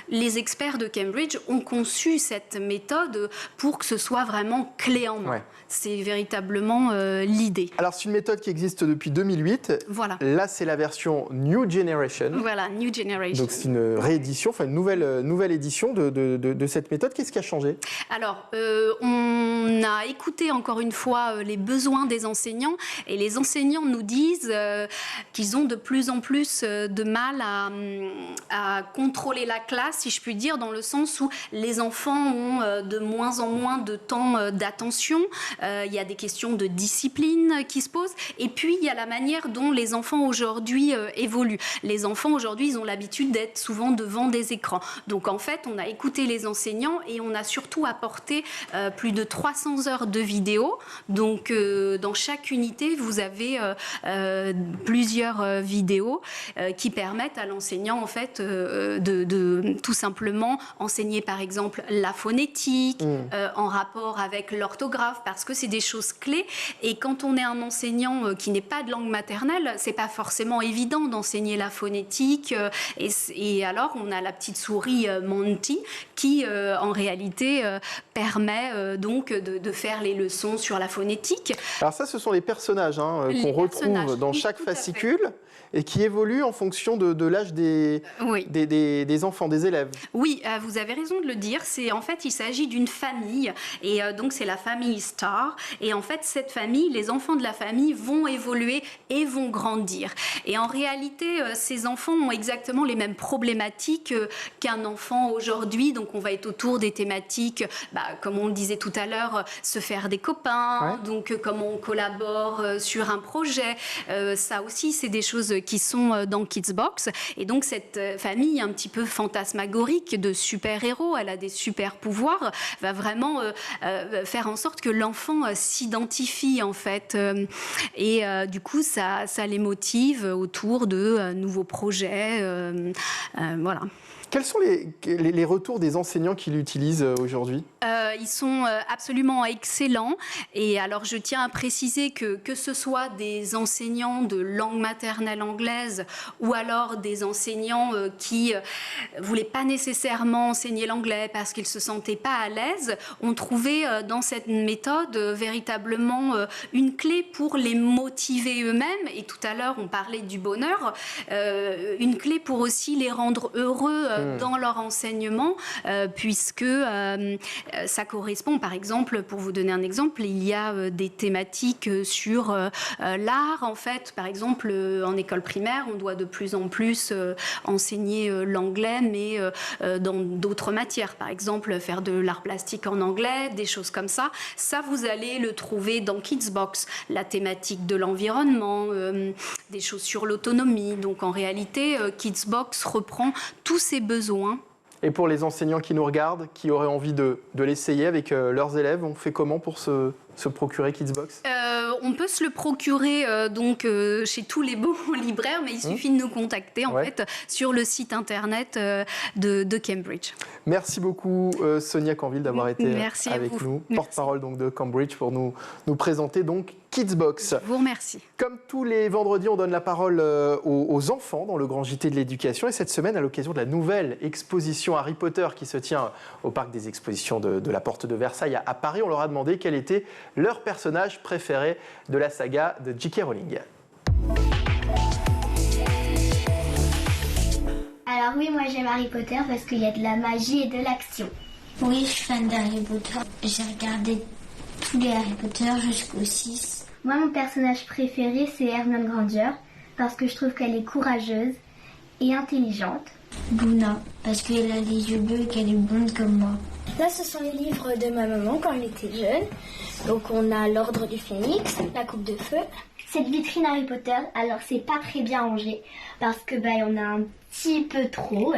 Les experts de Cambridge ont conçu cette méthode pour que ce soit vraiment clé en main. Ouais. C'est véritablement l'idée. Alors, c'est une méthode qui existe depuis 2008. Voilà. Là, c'est la version New Generation. Voilà, New Generation. Donc, c'est une réédition, enfin une nouvelle édition de cette méthode. Qu'est-ce qui a changé ? Alors, on On a écouté encore une fois les besoins des enseignants et les enseignants nous disent qu'ils ont de plus en plus de mal à contrôler la classe, si je puis dire, dans le sens où les enfants ont de moins en moins de temps d'attention. Il y a des questions de discipline qui se posent. Et puis, il y a la manière dont les enfants aujourd'hui évoluent. Les enfants aujourd'hui, ils ont l'habitude d'être souvent devant des écrans. Donc, en fait, on a écouté les enseignants et on a surtout apporté plus de 300 heures de vidéos. Donc, dans chaque unité, vous avez plusieurs vidéos qui permettent à l'enseignant, en fait, de tout simplement enseigner, par exemple, la phonétique en rapport avec l'orthographe, parce que c'est des choses clés. Et quand on est un enseignant qui n'est pas de langue maternelle, c'est pas forcément évident d'enseigner la phonétique. Et alors, on a la petite souris Monty qui, en réalité, permet donc de faire les leçons sur la phonétique. Alors ça, ce sont les personnages qu'on retrouve dans chaque fascicule et qui évoluent en fonction de l'âge des enfants, des élèves. Oui, vous avez raison de le dire. En fait, il s'agit d'une famille. Et donc, c'est la famille Star. Et en fait, cette famille, les enfants de la famille vont évoluer et vont grandir. Et en réalité, ces enfants ont exactement les mêmes problématiques qu'un enfant aujourd'hui. Donc, on va être autour des thématiques, comme on le disait tout à l'heure, se faire des copains, donc comment on collabore sur un projet. Ça aussi, c'est des choses qui sont dans Kidsbox. Et donc, cette famille un petit peu fantasmagorique de super-héros, elle a des super-pouvoirs, va vraiment faire en sorte que l'enfant s'identifie, en fait. Et du coup, ça les motive autour de nouveaux projets. Voilà. Quels sont les retours des enseignants qui l'utilisent aujourd'hui ? Ils sont absolument excellents. Et alors, je tiens à préciser que ce soit des enseignants de langue maternelle anglaise ou alors des enseignants qui ne voulaient pas nécessairement enseigner l'anglais parce qu'ils ne se sentaient pas à l'aise, ont trouvé dans cette méthode véritablement une clé pour les motiver eux-mêmes. Et tout à l'heure, on parlait du bonheur. Une clé pour aussi les rendre heureux dans leur enseignement, puisque ça correspond, par exemple, pour vous donner un exemple, il y a des thématiques sur l'art. En fait, par exemple, en école primaire, on doit de plus en plus enseigner l'anglais, mais dans d'autres matières. Par exemple, faire de l'art plastique en anglais, des choses comme ça. Ça, vous allez le trouver dans Kidsbox. La thématique de l'environnement, des choses sur l'autonomie. Donc, en réalité, Kidsbox reprend tous ces besoins. Et pour les enseignants qui nous regardent, qui auraient envie de l'essayer avec leurs élèves, on fait comment pour se procurer Kidsbox ? On peut se le procurer chez tous les bons libraires, mais il suffit de nous contacter en fait sur le site internet de Cambridge. Merci beaucoup Sonia Canville d'avoir été avec nous, porte-parole donc de Cambridge, pour nous présenter donc Kidsbox. Je vous remercie. Comme tous les vendredis, on donne la parole aux enfants dans le Grand JT de l'éducation. Et cette semaine, à l'occasion de la nouvelle exposition Harry Potter qui se tient au parc des expositions de la Porte de Versailles à Paris, on leur a demandé quel était leur personnage préféré de la saga de J.K. Rowling. Alors oui, moi j'aime Harry Potter parce qu'il y a de la magie et de l'action. Oui, je suis fan d'Harry Potter. J'ai regardé tous les Harry Potter jusqu'au 6. Moi, mon personnage préféré, c'est Hermione Granger parce que je trouve qu'elle est courageuse et intelligente. Luna, parce qu'elle a les yeux bleus et qu'elle est blonde comme moi. Là, ce sont les livres de ma maman quand elle était jeune. Donc, on a l'Ordre du Phénix, la Coupe de Feu. Cette vitrine Harry Potter, alors c'est pas très bien rangé parce que y en a un petit peu trop.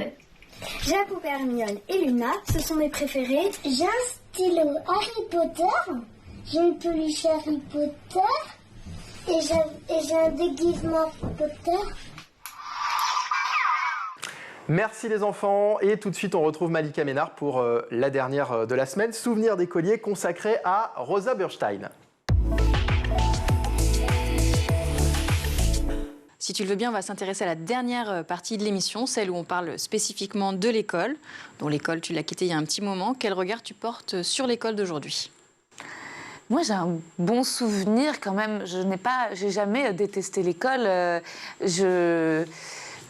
J'ai la poupée Hermione et Luna, ce sont mes préférés. J'ai un stylo Harry Potter, j'ai une peluche Harry Potter et j'ai un déguisement Harry Potter. Merci les enfants, et tout de suite on retrouve Malika Ménard pour la dernière de la semaine, Souvenir d'écolier, consacré à Rosa Burstein. Si tu le veux bien, on va s'intéresser à la dernière partie de l'émission, celle où on parle spécifiquement de l'école. Dont l'école, tu l'as quittée il y a un petit moment. Quel regard tu portes sur l'école d'aujourd'hui ? Moi, j'ai un bon souvenir quand même. J'ai jamais détesté l'école.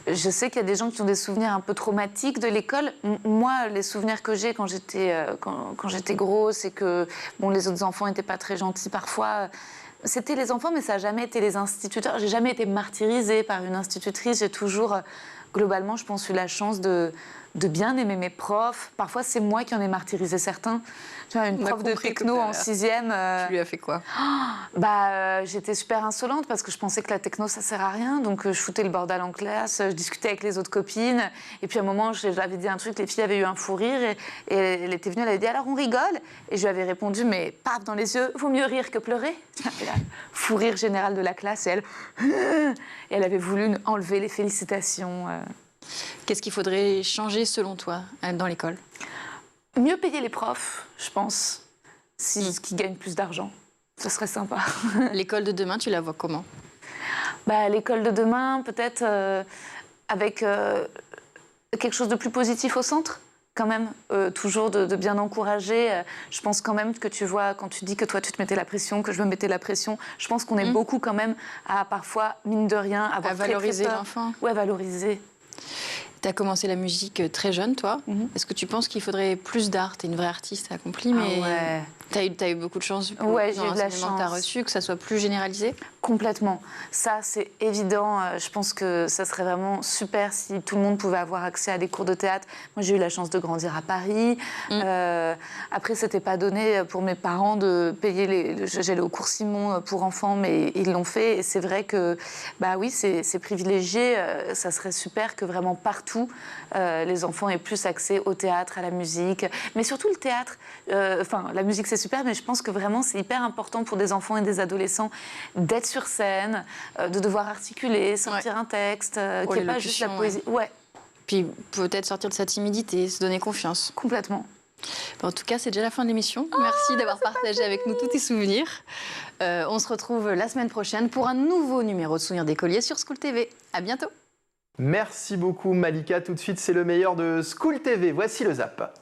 Je sais qu'il y a des gens qui ont des souvenirs un peu traumatiques de l'école. Moi, les souvenirs que j'ai quand j'étais grosse et que les autres enfants n'étaient pas très gentils parfois, c'était les enfants, mais ça n'a jamais été les instituteurs. J'ai jamais été martyrisée par une institutrice. J'ai toujours, globalement, je pense, eu la chance de bien aimer mes profs. Parfois, c'est moi qui en ai martyrisé certains. Tu vois, une prof de techno en 6e... Tu lui as fait quoi? J'étais super insolente parce que je pensais que la techno, ça sert à rien. Donc, je foutais le bordel en classe, je discutais avec les autres copines. Et puis, à un moment, j'avais dit un truc, les filles avaient eu un fou rire. Et elle était venue, elle avait dit « Alors, on rigole ?» Et je lui avais répondu « Mais paf, dans les yeux, vaut mieux rire que pleurer. » Et là, fou rire général de la classe. Et elle avait voulu enlever les félicitations. Qu'est-ce qu'il faudrait changer, selon toi, dans l'école? Mieux payer les profs, je pense, qui gagnent plus d'argent. Ce serait sympa. L'école de demain, tu la vois comment? L'école de demain, peut-être avec quelque chose de plus positif au centre, quand même. Toujours de bien encourager. Je pense quand même que tu vois, quand tu dis que toi, tu te mettais la pression, que je me mettais la pression, je pense qu'on est beaucoup quand même à parfois, mine de rien, avoir valoriser l'enfant. Ouais, valoriser. Tu as commencé la musique très jeune, toi. Est-ce que tu penses qu'il faudrait plus d'art? Tu es une vraie artiste accomplie, mais tu as eu beaucoup de chance j'ai eu de la chance. Que tu as reçu, que ça soit plus généralisé? Complètement. Ça, c'est évident. Je pense que ça serait vraiment super si tout le monde pouvait avoir accès à des cours de théâtre. Moi, j'ai eu la chance de grandir à Paris. Après, c'était pas donné pour mes parents de payer j'allais au cours Simon pour enfants, mais ils l'ont fait. Et c'est vrai que, oui, c'est privilégié. Ça serait super que vraiment partout, les enfants aient plus accès au théâtre, à la musique. Mais surtout le théâtre. La musique, c'est super, mais je pense que vraiment, c'est hyper important pour des enfants et des adolescents d'être sur scène, de devoir articuler, sortir un texte, qui n'est pas juste la poésie. Puis peut-être sortir de sa timidité, se donner confiance. Complètement. En tout cas, c'est déjà la fin de l'émission. Merci d'avoir partagé avec nous tous tes souvenirs. On se retrouve la semaine prochaine pour un nouveau numéro de Souvenirs d'écolier sur School TV. À bientôt. Merci beaucoup Malika. Tout de suite, c'est le meilleur de School TV. Voici le Zap.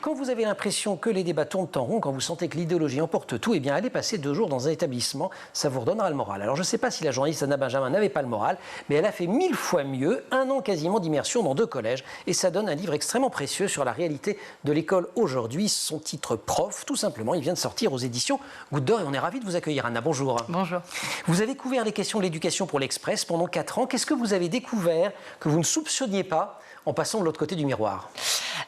Quand vous avez l'impression que les débats tournent en rond, quand vous sentez que l'idéologie emporte tout, allez passer 2 jours dans un établissement, ça vous redonnera le moral. Alors je ne sais pas si la journaliste Anna Benjamin n'avait pas le moral, mais elle a fait 1000 fois mieux, 1 an quasiment d'immersion dans 2 collèges, et ça donne un livre extrêmement précieux sur la réalité de l'école aujourd'hui. Son titre Prof, tout simplement, il vient de sortir aux éditions Goutte d'Or, et on est ravis de vous accueillir. Anna, bonjour. Bonjour. Vous avez couvert les questions de l'éducation pour l'Express pendant 4 ans. Qu'est-ce que vous avez découvert que vous ne soupçonniez pas en passant de l'autre côté du miroir?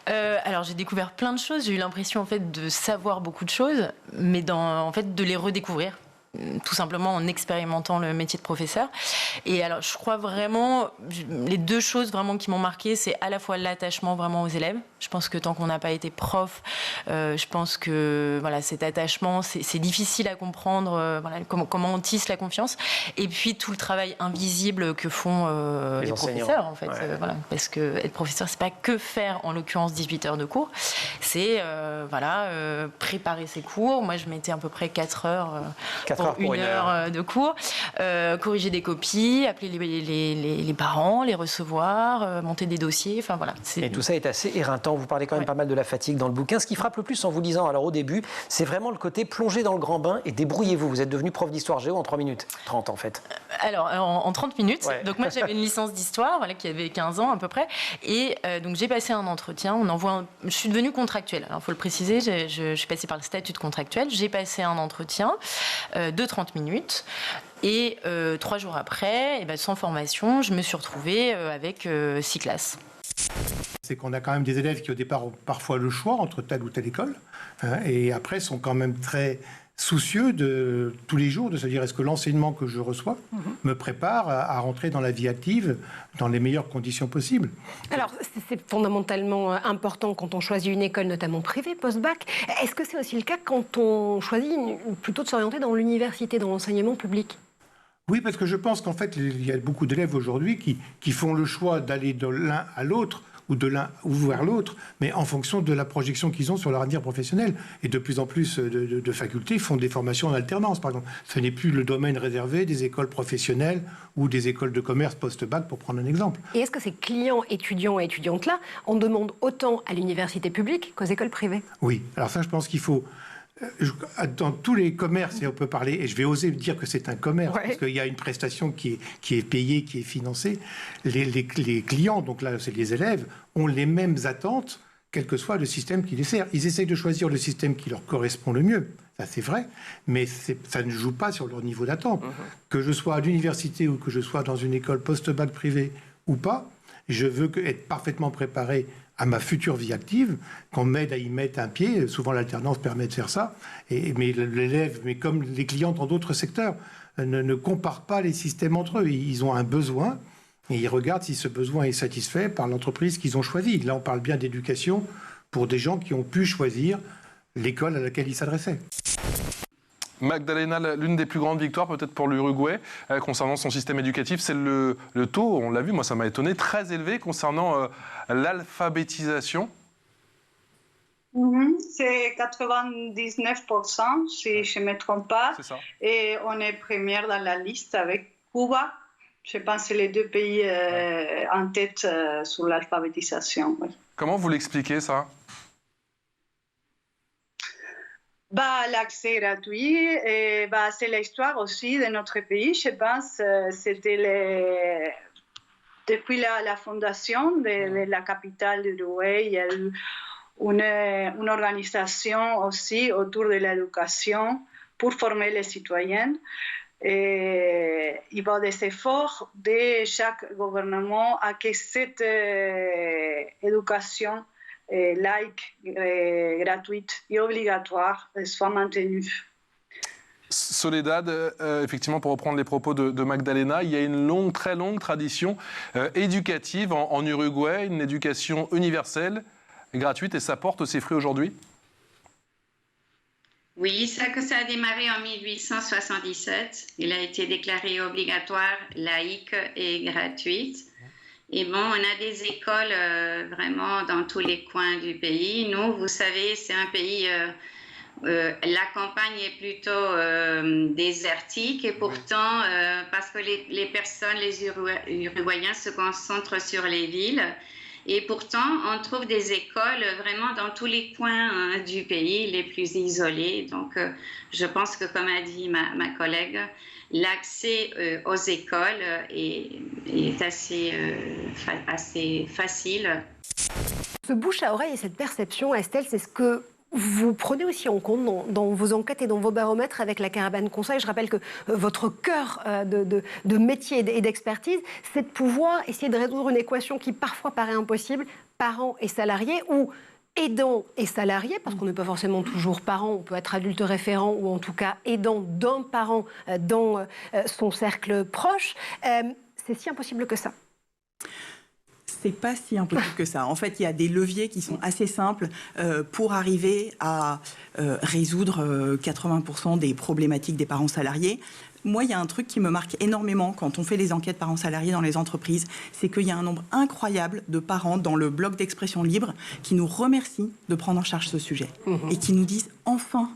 Alors j'ai découvert plein de choses, j'ai eu l'impression en fait de savoir beaucoup de choses, mais de les redécouvrir. Tout simplement en expérimentant le métier de professeur. Et alors, je crois vraiment, les 2 choses vraiment qui m'ont marqué, c'est à la fois l'attachement vraiment aux élèves. Je pense que tant qu'on n'a pas été prof, je pense que cet attachement, c'est difficile à comprendre, comment on tisse la confiance. Et puis tout le travail invisible que font les professeurs, en fait. Parce que être professeur, c'est pas que faire, en l'occurrence, 18 heures de cours. C'est préparer ses cours. Moi, je mettais à peu près 4 heures pour 1 heure de cours, corriger des copies, appeler les parents, les recevoir, monter des dossiers, Et tout ça est assez éreintant. Vous parlez quand même pas mal de la fatigue dans le bouquin. Ce qui frappe le plus en vous lisant, alors au début, c'est vraiment le côté plongez dans le grand bain et débrouillez-vous. Vous êtes devenu prof d'histoire géo en 3 minutes. 30 en fait. Alors en 30 minutes. Ouais. Donc moi j'avais une licence d'histoire qui avait 15 ans à peu près. Et donc j'ai passé un entretien. Je suis devenue contractuelle. Alors il faut le préciser, je suis passée par le statut de contractuelle. J'ai passé un entretien de 30 minutes. Et 3 jours après, sans formation, je me suis retrouvée avec 6 classes. C'est qu'on a quand même des élèves qui au départ ont parfois le choix entre telle ou telle école, et après sont quand même très soucieux de tous les jours de se dire est-ce que l'enseignement que je reçois me prépare à rentrer dans la vie active dans les meilleures conditions possibles. Alors c'est fondamentalement important quand on choisit une école, notamment privée, post-bac. Est-ce que c'est aussi le cas quand on choisit plutôt de s'orienter dans l'université, dans l'enseignement public ? Oui, parce que je pense qu'en fait, il y a beaucoup d'élèves aujourd'hui qui font le choix d'aller de l'un à l'autre ou de l'un ou vers l'autre, mais en fonction de la projection qu'ils ont sur leur avenir professionnel. Et de plus en plus de facultés font des formations en alternance, par exemple. Ce n'est plus le domaine réservé des écoles professionnelles ou des écoles de commerce post-bac, pour prendre un exemple. Et est-ce que ces clients étudiants et étudiantes-là en demandent autant à l'université publique qu'aux écoles privées ? Oui. Alors ça, je pense qu'il faut Dans tous les commerces, et on peut parler, et je vais oser dire que c'est un commerce, Ouais. parce qu'il y a une prestation qui est payée, qui est financée, les clients, donc là c'est les élèves, ont les mêmes attentes, quel que soit le système qui les sert. Ils essayent de choisir le système qui leur correspond le mieux, ça c'est vrai, mais ça ne joue pas sur leur niveau d'attente. Que je sois à l'université ou que je sois dans une école post-bac privée ou pas, je veux être parfaitement préparé à ma future vie active, qu'on m'aide à y mettre un pied. Souvent, l'alternance permet de faire ça. Mais l'élève, mais comme les clients dans d'autres secteurs, ne comparent pas les systèmes entre eux. Ils ont un besoin et ils regardent si ce besoin est satisfait par l'entreprise qu'ils ont choisie. Là, on parle bien d'éducation pour des gens qui ont pu choisir l'école à laquelle ils s'adressaient. Magdalena, l'une des plus grandes victoires peut-être pour l'Uruguay concernant son système éducatif, c'est le taux, on l'a vu, moi ça m'a étonné, très élevé concernant l'alphabétisation. C'est 99%, si je ne me trompe pas. C'est ça. Et on est première dans la liste avec Cuba. Je pense que c'est les deux pays en tête sur l'alphabétisation. Oui. Comment vous l'expliquez ça ? L'accès gratuit, et, c'est l'histoire aussi de notre pays. Je pense c'était depuis la fondation de la capitale de l'Uruguay, il y a eu une organisation aussi autour de l'éducation pour former les citoyens. Et il y a des efforts de chaque gouvernement à que cette éducation laïque, gratuite et obligatoire soit maintenue. Soledad, effectivement, pour reprendre les propos de Magdalena, il y a une très longue tradition éducative en Uruguay, une éducation universelle et gratuite, et ça porte ses fruits aujourd'hui ? Oui, ça a démarré en 1877. Il a été déclaré obligatoire, laïque et gratuite. Et bon, on a des écoles vraiment dans tous les coins du pays. Nous, vous savez, c'est un pays, la campagne est plutôt désertique et pourtant, parce que les personnes, les Uruguayens se concentrent sur les villes. Et pourtant, on trouve des écoles vraiment dans tous les coins du pays, les plus isolés. Donc, je pense que, comme a dit ma collègue, l'accès aux écoles est assez facile. Ce bouche à oreille et cette perception, Estelle, c'est ce que vous prenez aussi en compte dans vos enquêtes et dans vos baromètres avec la Caravane Conseil. Je rappelle que votre cœur de métier et d'expertise, c'est de pouvoir essayer de résoudre une équation qui parfois paraît impossible, parents et salariés, ou aidants et salariés, parce qu'on n'est pas forcément toujours parent, on peut être adulte référent ou en tout cas aidant d'un parent dans son cercle proche. C'est si impossible que ça? C'est pas si impossible que ça. En fait, il y a des leviers qui sont assez simples pour arriver à résoudre 80% des problématiques des parents salariés. Moi, il y a un truc qui me marque énormément quand on fait les enquêtes parents salariés dans les entreprises, c'est qu'il y a un nombre incroyable de parents dans le bloc d'expression libre qui nous remercient de prendre en charge ce sujet et qui nous disent enfin,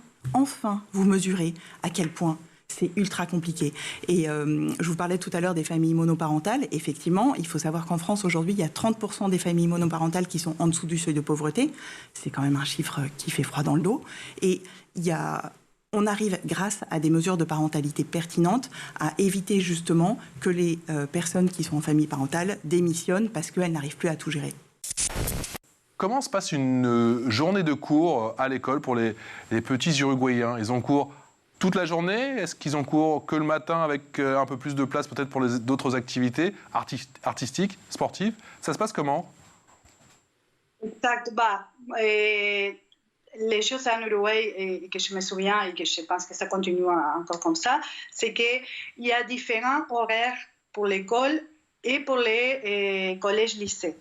vous mesurez à quel point c'est ultra compliqué. Et je vous parlais tout à l'heure des familles monoparentales. Effectivement, il faut savoir qu'en France, aujourd'hui, il y a 30% des familles monoparentales qui sont en dessous du seuil de pauvreté. C'est quand même un chiffre qui fait froid dans le dos. Et on arrive, grâce à des mesures de parentalité pertinentes, à éviter justement que les personnes qui sont en famille parentale démissionnent parce qu'elles n'arrivent plus à tout gérer. Comment se passe une journée de cours à l'école pour les petits Uruguayens? Ils ont cours toute la journée? Est-ce qu'ils ont cours que le matin avec un peu plus de place peut-être pour d'autres activités artistiques, sportives? Ça se passe comment? Exact. Les choses en Uruguay, et que je me souviens et que je pense que ça continue encore comme ça, c'est qu'il y a différents horaires pour l'école et pour les collèges-lycées.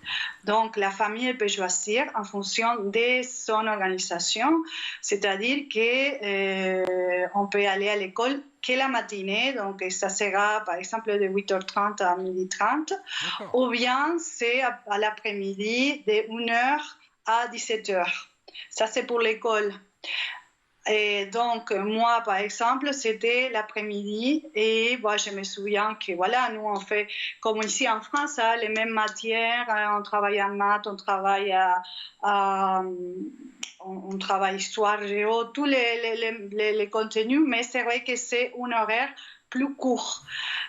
Donc, la famille peut choisir en fonction de son organisation, c'est-à-dire qu'on peut aller à l'école que la matinée, donc ça sera par exemple de 8h30 à 12h30, ou bien c'est à l'après-midi de 1h à 17h. Ça, c'est pour l'école. Et donc, moi, par exemple, c'était l'après-midi et je me souviens que, nous, on fait, comme ici en France, les mêmes matières, on travaille en maths, on travaille on travaille histoire, géo, tous les contenus, mais c'est vrai que c'est un horaire plus court.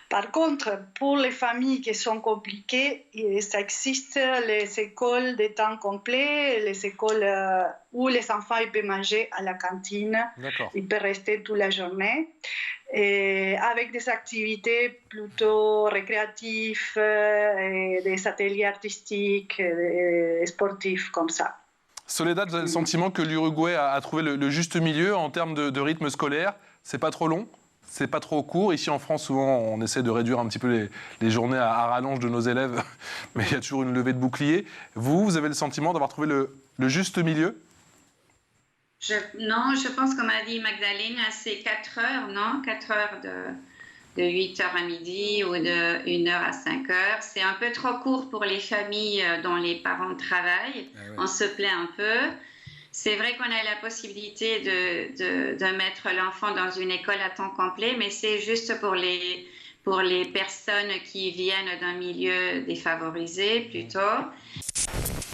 Par contre, pour les familles qui sont compliquées, ça existe les écoles de temps complet, les écoles où les enfants ils peuvent manger à la cantine, ils peuvent rester toute la journée, et avec des activités plutôt récréatives, et des ateliers artistiques, et sportifs comme ça. Soledad, vous avez le sentiment que l'Uruguay a trouvé le juste milieu en termes de rythme scolaire? C'est pas trop long? C'est pas trop court. Ici en France, souvent, on essaie de réduire un petit peu les journées à rallonge de nos élèves, mais il y a toujours une levée de bouclier. Vous avez le sentiment d'avoir trouvé le juste milieu? Non, je pense, comme a dit Magdalena, c'est 4 heures, non? 4 heures de 8h à midi ou de 1h à 5h. C'est un peu trop court pour les familles dont les parents travaillent. Ah ouais. On se plaint un peu. C'est vrai qu'on a la possibilité de mettre l'enfant dans une école à temps complet, mais c'est juste pour les personnes qui viennent d'un milieu défavorisé plutôt.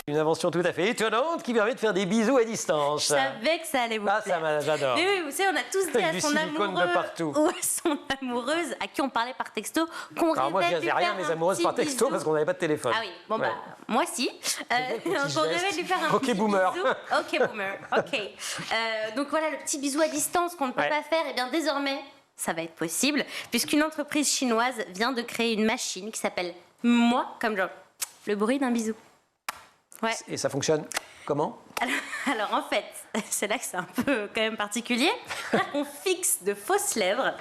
Une invention tout à fait étonnante qui permet de faire des bisous à distance. Je savais que ça allait vous plaire. Ça, j'adore. Mais oui, vous savez, on a tous dit à son amoureux ou à son amoureuse à qui on parlait par texto qu'on rêvait. Alors moi, je disais rien à mes amoureuses par texto bisou. Parce qu'on n'avait pas de téléphone. Ah oui, bon bah, moi si. On rêvait de lui faire un petit boomer. bisou. Ok, boomer. Ok. Donc voilà, le petit bisou à distance qu'on ne peut pas faire, et bien désormais, ça va être possible, puisqu'une entreprise chinoise vient de créer une machine qui s'appelle Moi, comme genre le bruit d'un bisou. Ouais. Et ça fonctionne comment? Alors en fait, c'est là que c'est un peu quand même particulier. On fixe de fausses lèvres,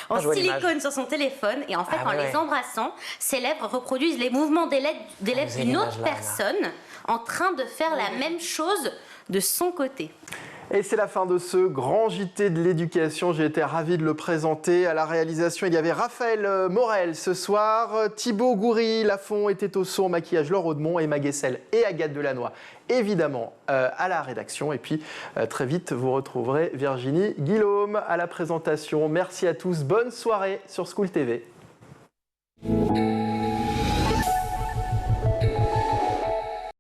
en silicone sur son téléphone, et en fait en les embrassant, ces lèvres reproduisent les mouvements des lèvres d'une autre personne en train de faire la même chose de son côté. Et c'est la fin de ce grand JT de l'éducation. J'ai été ravi de le présenter. À la réalisation, il y avait Raphaël Morel ce soir. Thibaut Goury-Lafont était au son, maquillage Laure Audemont, Emma Guessel et Agathe Delannoy, évidemment, à la rédaction. Et puis, très vite, vous retrouverez Virginie Guillaume à la présentation. Merci à tous. Bonne soirée sur School TV.